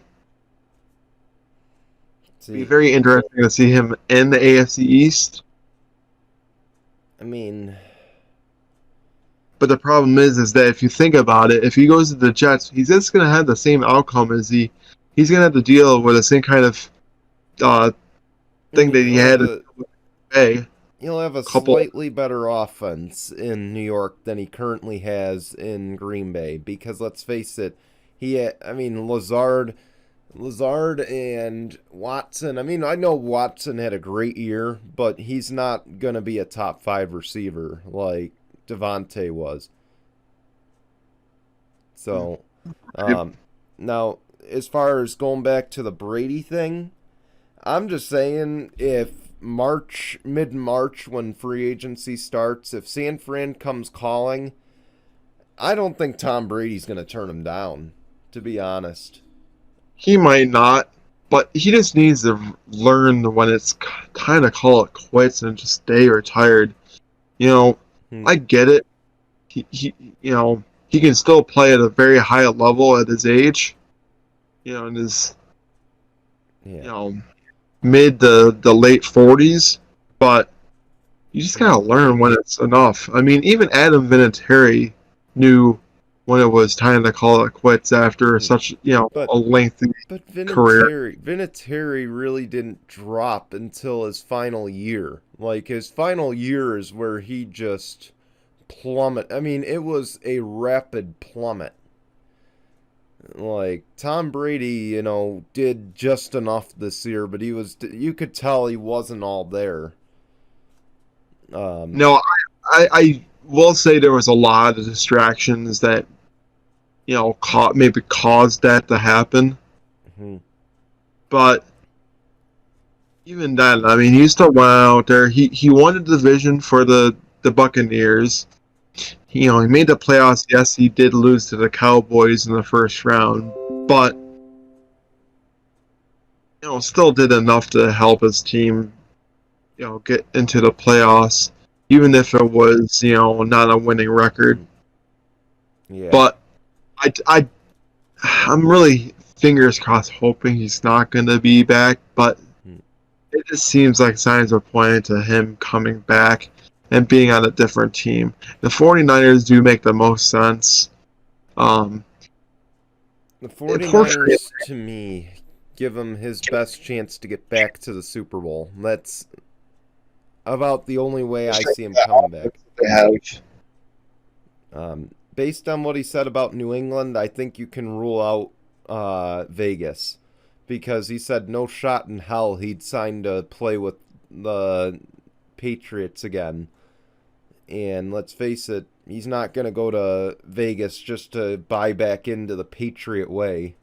It'd be very interesting to see him in the AFC East. I mean, but the problem is that if you think about it, if he goes to the Jets, he's just going to have the same outcome as he's going to have to deal with the same kind of thing that he had in Bay. He'll have a slightly better offense in New York than he currently has in Green Bay because let's face it, Lazard and Watson. I know Watson had a great year, but he's not going to be a top 5 receiver like Devontae was. So, now as far as going back to the Brady thing, I'm just saying if mid-March when free agency starts, if San Fran comes calling, I don't think Tom Brady's going to turn him down, to be honest. He might not, but he just needs to learn when it's kind of call it quits and just stay retired. I get it. He can still play at a very high level at his age. In his mid to the late 40s. but you just gotta learn when it's enough. I mean, even Adam Vinatieri knew when it was time to call it quits after such, But a lengthy but career. Vinatieri really didn't drop until his final year. Like his final year is where he just plummet. I mean, it was a rapid plummet. Like Tom Brady, did just enough this year, but you could tell he wasn't all there. Um, No, I will say there was a lot of distractions that maybe caused that to happen. mhm. But even then, I mean, he still went out there. He won the division for the Buccaneers. He made the playoffs. Yes, he did lose to the Cowboys in the first round, but still did enough to help his team, get into the playoffs, even if it was, not a winning record. Yeah. But I'm really fingers crossed, hoping he's not going to be back. But Mm. it just seems like signs are pointing to him coming back and being on a different team. The 49ers do make the most sense. Um, The poor trade. 49ers, to me, give him his best chance to get back to the Super Bowl. That's about the only way I see him coming back. They have. Based on what he said about New England, I think you can rule out Vegas because he said no shot in hell he'd sign to play with the Patriots again. And let's face it, he's not going to go to Vegas just to buy back into the Patriot way.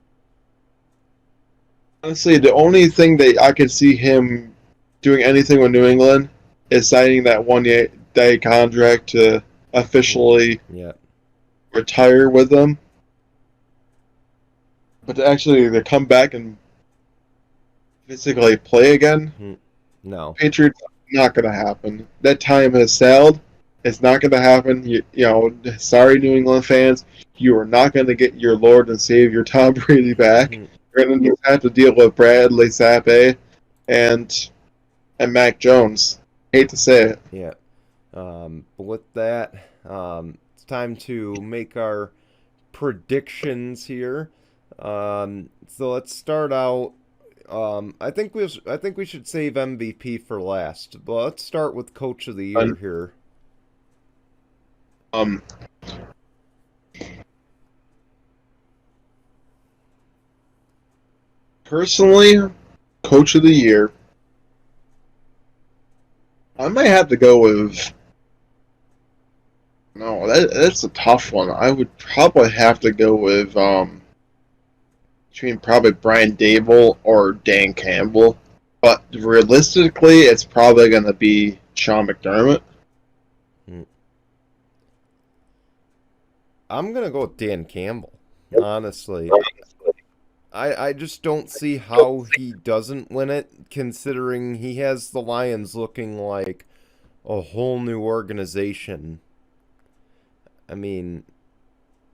Honestly, the only thing that I could see him doing anything with New England is signing that 1 day contract to officially Yeah. retire with them. But to come back and physically play again, No. Patriots, not going to happen. That time has sailed. It's not going to happen. Sorry, New England fans. You are not going to get your Lord and Savior Tom Brady back. You're going to have to deal with Bradley Zappa and Mac Jones. Hate to say it. Yeah. But with that, it's time to make our predictions here. So let's start out. I think we should save MVP for last. But let's start with Coach of the Year here. Personally, Coach of the Year, I might have to go with. No, that's a tough one. I would probably have to go with between probably Brian Dable or Dan Campbell. But realistically, it's probably going to be Sean McDermott. I'm gonna go with Dan Campbell. Honestly, I just don't see how he doesn't win it, considering he has the Lions looking like a whole new organization. I mean,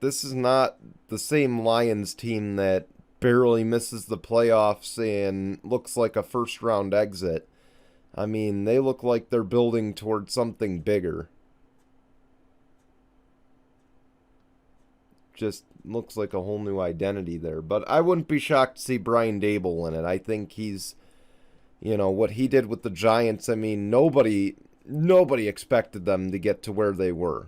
this is not the same Lions team that barely misses the playoffs and looks like a first round exit. I mean, they look like they're building towards something bigger. Just looks like a whole new identity there. But I wouldn't be shocked to see Brian Dable in it. I think he's, what he did with the Giants. I mean, nobody expected them to get to where they were.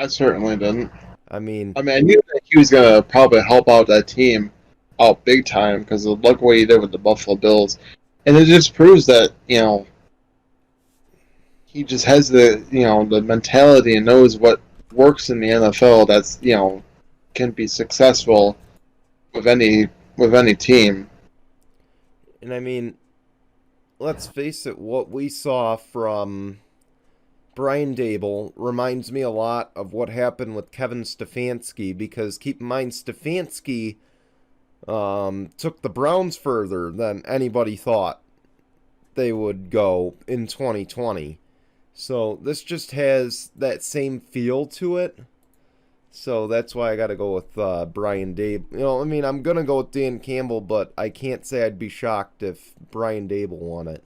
I certainly didn't. I mean, I knew that he was going to probably help out that team out big time because look what he did with the Buffalo Bills. And it just proves that, he just has the mentality and knows what works in the NFL that's, can be successful with any team. and I mean, let's face it, what we saw from Brian Dable reminds me a lot of what happened with Kevin Stefanski, because keep in mind, Stefanski took the Browns further than anybody thought they would go in 2020. So this just has that same feel to it. So that's why I got to go with Brian Dable. I mean, I'm going to go with Dan Campbell, but I can't say I'd be shocked if Brian Dable won it.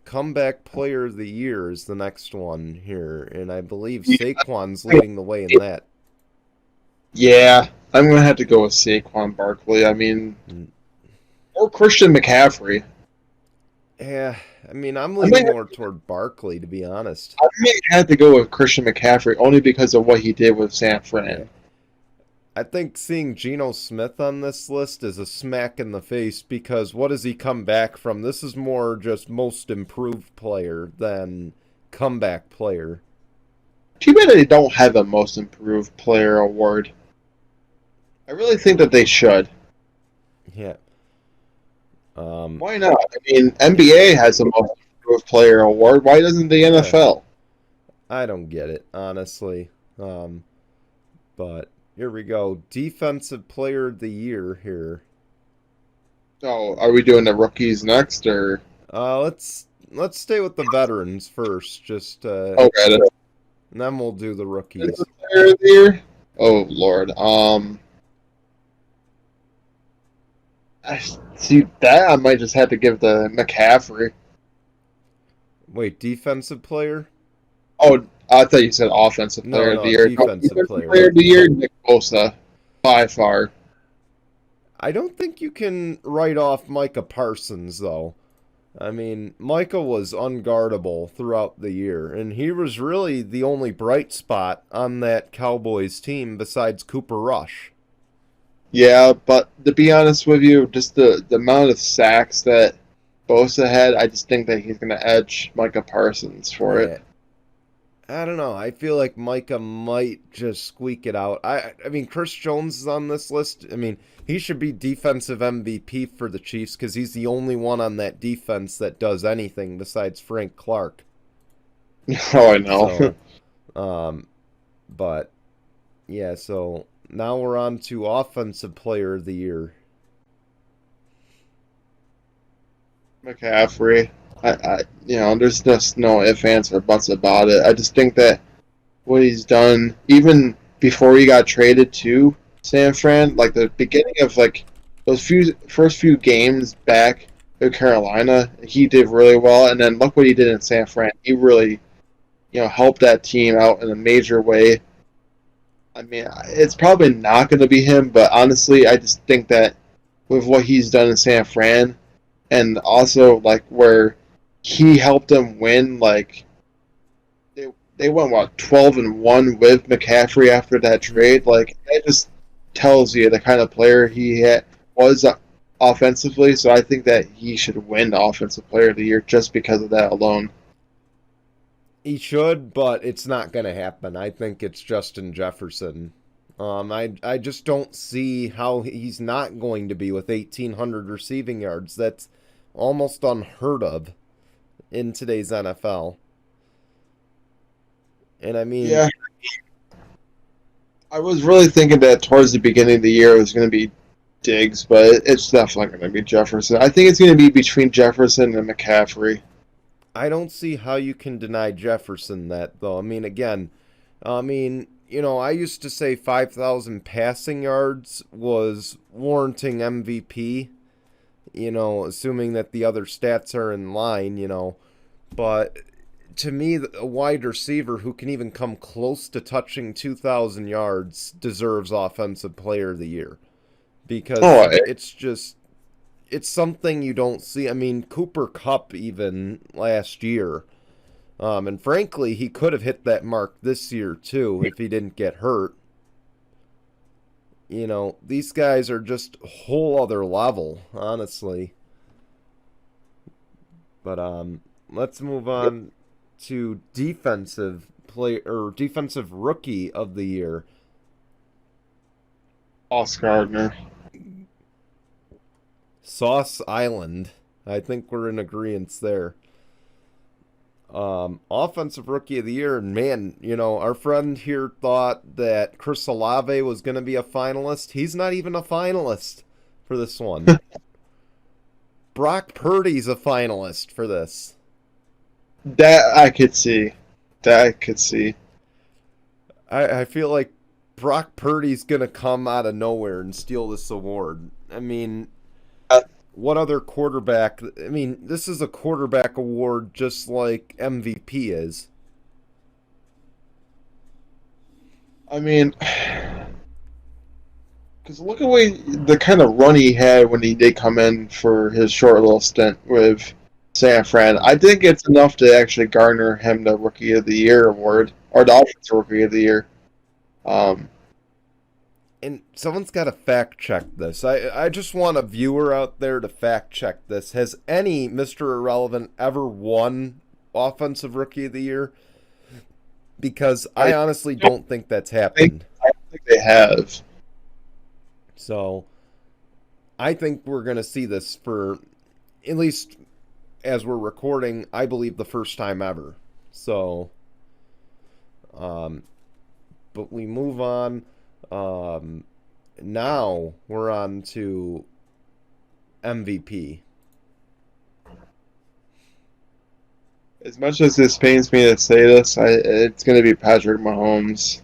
Comeback Player of the Year is the next one here, and I believe Saquon's leading the way in that. Yeah, I'm gonna have to go with Saquon Barkley. I mean, Mm. or Christian McCaffrey. Yeah, I mean, I'm I may, leaning more toward Barkley, to be honest. I may have to go with Christian McCaffrey only because of what he did with San Yeah. Fran. I think seeing Geno Smith on this list is a smack in the face because what does he come back from? This is more just most improved player than comeback player. Too bad they don't have a Most Improved Player award. I really think that they should. Yeah. Why not? I mean, NBA has a Most Improved Player award. Why doesn't the Yeah. NFL? I don't get it, honestly. But here we go. Defensive Player of the Year here. So, are we doing the rookies next, or Let's stay with the veterans first, okay, the and then we'll do the defensive rookies. player of the year? Oh Lord, I see that I might just have to give the McCaffrey. Wait, defensive player? Oh, I thought you said offensive No, player of the no, year. No, defensive defensive player. player of the year, Nick Bosa, by far. I don't think you can write off Micah Parsons, though. I mean, Micah was unguardable throughout the year, and he was really the only bright spot on that Cowboys team besides Cooper Rush. Yeah, but to be honest with you, just the amount of sacks that Bosa had, I just think that he's going to edge Micah Parsons for it. Yeah, I don't know. I feel like Micah might just squeak it out. I mean, Chris Jones is on this list. I mean, he should be defensive MVP for the Chiefs because he's the only one on that defense that does anything besides Frank Clark. Oh, I know. So, um, but yeah, so now we're on to Offensive Player of the Year. McCaffrey. There's just no ifs, ands, or buts about it. I just think that what he's done, even before he got traded to San Fran, like the beginning of like those first few games back in Carolina, he did really well. And then look what he did in San Fran. He really, helped that team out in a major way. I mean, it's probably not going to be him, but honestly, I just think that with what he's done in San Fran, and also like where he helped them win, like they went what 12-1 with McCaffrey after that trade. Like it just tells you the kind of player was offensively. So I think that he should win the Offensive Player of the Year just because of that alone. He should, but it's not going to happen. I think it's Justin Jefferson. I just don't see how he's not going to be with 1,800 receiving yards. That's almost unheard of in today's NFL. And I mean, Yeah, I was really thinking that towards the beginning of the year it was going to be Diggs, but it's definitely going to be Jefferson. I think it's going to be between Jefferson and McCaffrey. I don't see how you can deny Jefferson that, though. I mean, again, I used to say 5,000 passing yards was warranting MVP, assuming that the other stats are in line. But to me, a wide receiver who can even come close to touching 2,000 yards deserves Offensive Player of the Year because Oh, it's something you don't see. I mean, Cooper Kupp even last year. And frankly, he could have hit that mark this year too if he didn't get hurt. These guys are just a whole other level, honestly. But let's move on to defensive rookie of the year. Sauce Gardner. Sauce Island. I think we're in agreement there. Offensive rookie of the year, and man, our friend here thought that Chris Olave was going to be a finalist. He's not even a finalist for this one. Brock Purdy's a finalist for this. That I could see. I feel like Brock Purdy's gonna come out of nowhere and steal this award. I mean, Uh, what other quarterback? I mean, this is a quarterback award just like MVP is. I mean, because look at the kind of run he had when he did come in for his short little stint with San Fran. I think it's enough to actually garner him the Rookie of the Year award or the Offensive Rookie of the Year. Um, And someone's got to fact check this. I just want a viewer out there to fact check this. Has any Mr. Irrelevant ever won Offensive Rookie of the Year? Because I I honestly don't don't think that's think happened. I don't think they have. So I think we're going to see this for, at least as we're recording, I believe the first time ever. So, um, but we move on. Now we're on to MVP. As much as this pains me to say this, it's going to be Patrick Mahomes.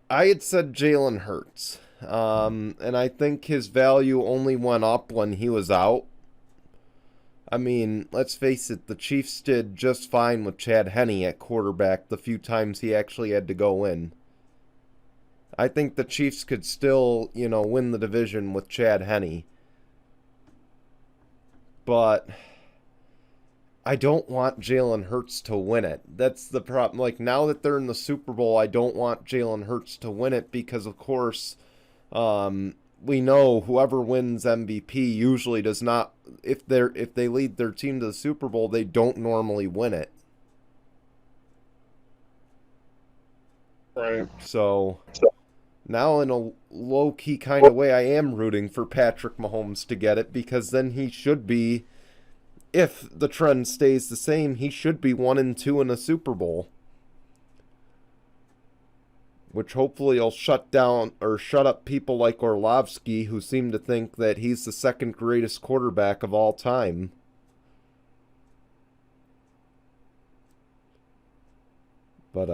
I had said Jalen Hurts. And I think his value only went up when he was out. I mean, let's face it, the Chiefs did just fine with Chad Henne at quarterback the few times he actually had to go in. I think the Chiefs could still, win the division with Chad Henne. But I don't want Jalen Hurts to win it. That's the problem. Like, now that they're in the Super Bowl, I don't want Jalen Hurts to win it because, of course, we know whoever wins MVP usually does not. If they lead their team to the Super Bowl, they don't normally win it. Right. So now, in a low key kind of way, I am rooting for Patrick Mahomes to get it because then he should be. If the trend stays the same, he should be 1-2 in a Super Bowl. Which hopefully will shut down or shut up people like Orlovsky who seem to think that he's the second greatest quarterback of all time. But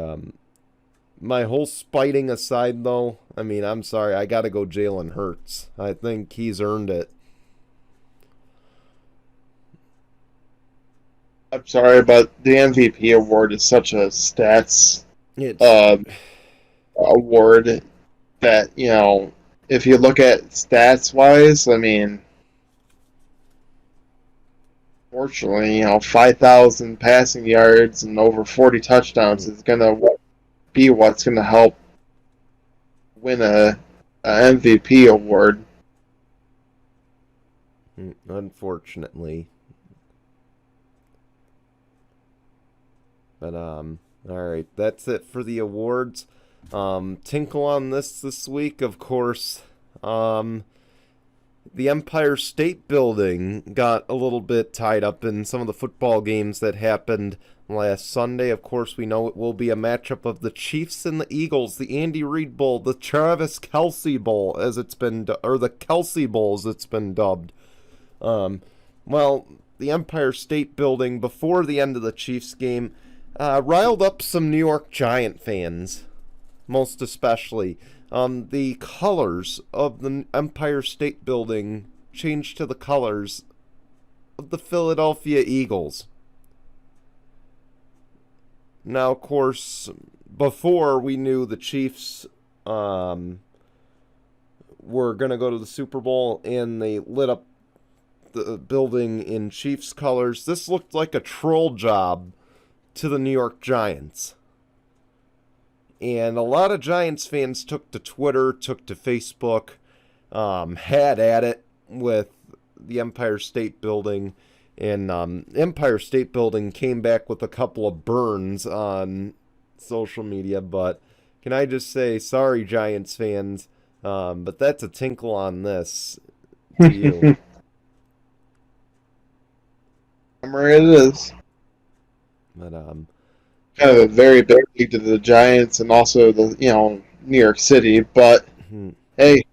my whole spiting aside though, I mean, I'm sorry, I got to go Jalen Hurts. I think he's earned it. I'm sorry, but the MVP award is such a stats It's uh, award that, if you look at stats wise, I mean, fortunately, 5,000 passing yards and over 40 touchdowns is going to be what's going to help win a MVP award. unfortunately. But all right, that's it for the awards. Tinkle on this week, of course. The Empire State Building got a little bit tied up in some of the football games that happened last Sunday. Of course, we know it will be a matchup of the Chiefs and the Eagles, the Andy Reid Bowl, the Travis Kelce Bowl, as it's been, or the Kelce Bowl, as it's been dubbed. Well, the Empire State Building, before the end of the Chiefs game, riled up some New York Giant fans, most especially. The colors of the Empire State Building changed to the colors of the Philadelphia Eagles. Now, of course, before we knew the Chiefs were going to go to the Super Bowl and they lit up the building in Chiefs colors, this looked like a troll job to the New York Giants. And a lot of Giants fans took to Twitter, took to Facebook, had at it with the Empire State Building. And Empire State Building came back with a couple of burns on social media. But can I just say, sorry, Giants fans, but that's a tinkle on this to you. It is. But kind of a very big league to the Giants and also the New York City. But hey,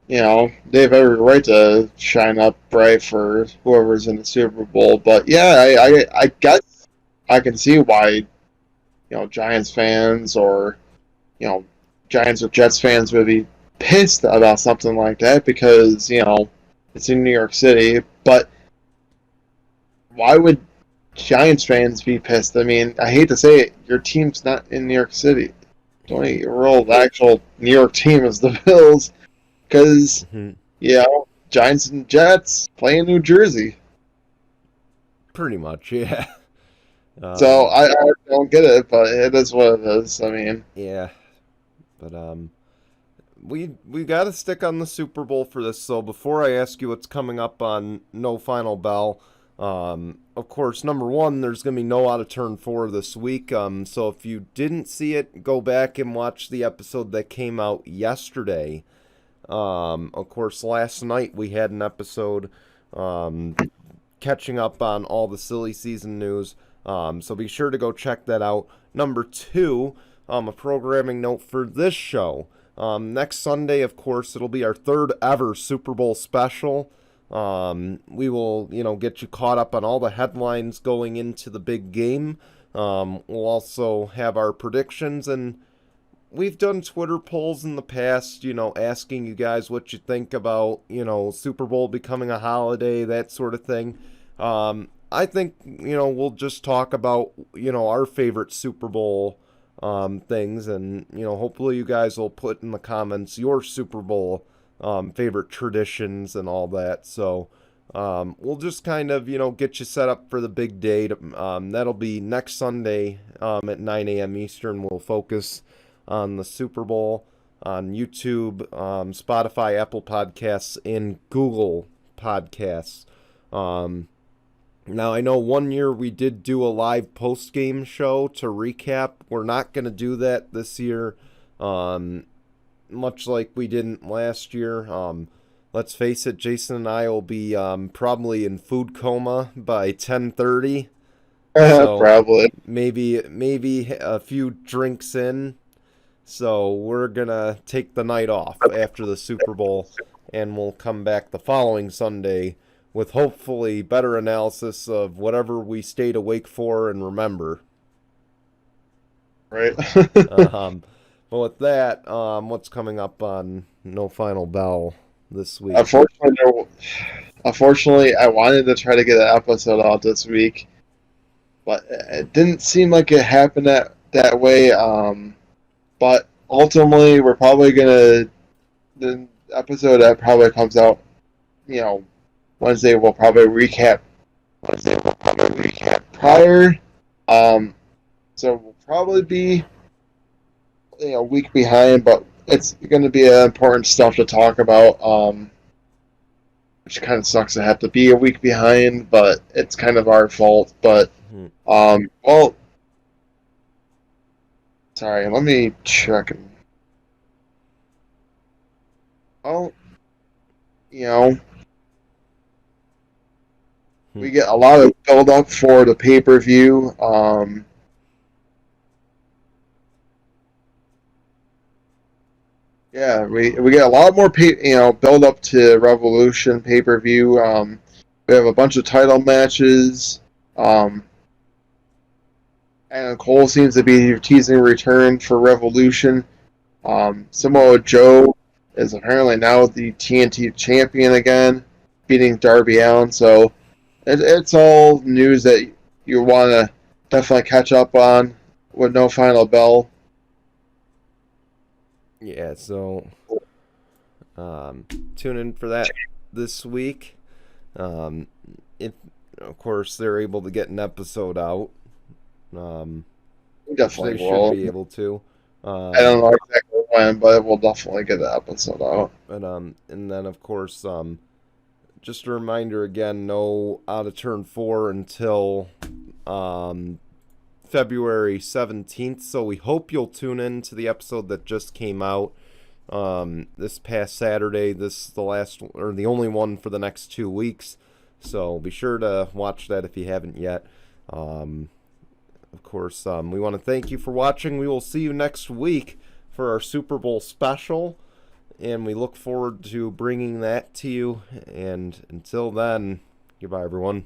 they have every right to shine up bright for whoever's in the Super Bowl. But yeah, I guess I can see why Giants fans or Giants or Jets fans would be pissed about something like that because it's in New York City. But why would Giants fans be pissed? I mean, I hate to say it, your team's not in New York City. The only real actual New York team is the Bills because Giants and Jets play in New Jersey. Pretty much, yeah. So I don't get it, but it is what it is. I mean, yeah, but we got to stick on the Super Bowl for this. So before I ask you what's coming up on No Final Bell, of course, number one, there's gonna be no Out of Turn 4 this week. So if you didn't see it, go back and watch the episode that came out yesterday. Of course, last night we had an episode catching up on all the silly season news. So be sure to go check that out. Number two, a programming note for this show. Next Sunday, of course, it'll be our third ever Super Bowl special. We will, get you caught up on all the headlines going into the big game. We'll also have our predictions, and we've done Twitter polls in the past, asking you guys what you think about, Super Bowl becoming a holiday, that sort of thing. I think, we'll just talk about, our favorite Super Bowl things, and, hopefully you guys will put in the comments your Super Bowl favorite traditions and all that. So we'll just kind of, get you set up for the big day. That'll be next Sunday at 9 a.m. Eastern. We'll focus on the Super Bowl on YouTube, Spotify, Apple Podcasts, and Google Podcasts. Now, I know one year we did do a live post-game show to recap. We're not going to do that this year, much like we didn't last year. Let's face it, Jason and I will be probably in food coma by 10:30. So probably. maybe a few drinks in. So we're going to take the night off after the Super Bowl, and we'll come back the following Sunday with hopefully better analysis of whatever we stayed awake for and remember. Right. But with that, what's coming up on No Final Bell this week? Unfortunately, I wanted to try to get an episode out this week, but it didn't seem like it happened that way. But ultimately, we're probably the episode that probably comes out, Wednesday. We'll probably recap prior. So we'll probably be a week behind, but it's going to be important stuff to talk about. Which kind of sucks to have to be a week behind, but it's kind of our fault. But well. Sorry, let me check. Oh, we get a lot of build up for the pay-per-view. Yeah, we get a lot more build up to Revolution pay-per-view. We have a bunch of title matches. And Cole seems to be teasing a return for Revolution. Samoa Joe is apparently now the TNT champion again, beating Darby Allin. So it's all news that you want to definitely catch up on with No Final Bell. Yeah, so tune in for that this week. If, of course, they're able to get an episode out. Definitely they will. Should be able to. I don't know exactly when, but we'll definitely get the episode out. But and then of course, just a reminder again, no Out of Turn 4 until February 17th. So we hope you'll tune in to the episode that just came out this past Saturday. This is the last or the only one for the next 2 weeks. So be sure to watch that if you haven't yet. Of course, we want to thank you for watching. We will see you next week for our Super Bowl special, and we look forward to bringing that to you. And until then, goodbye, everyone.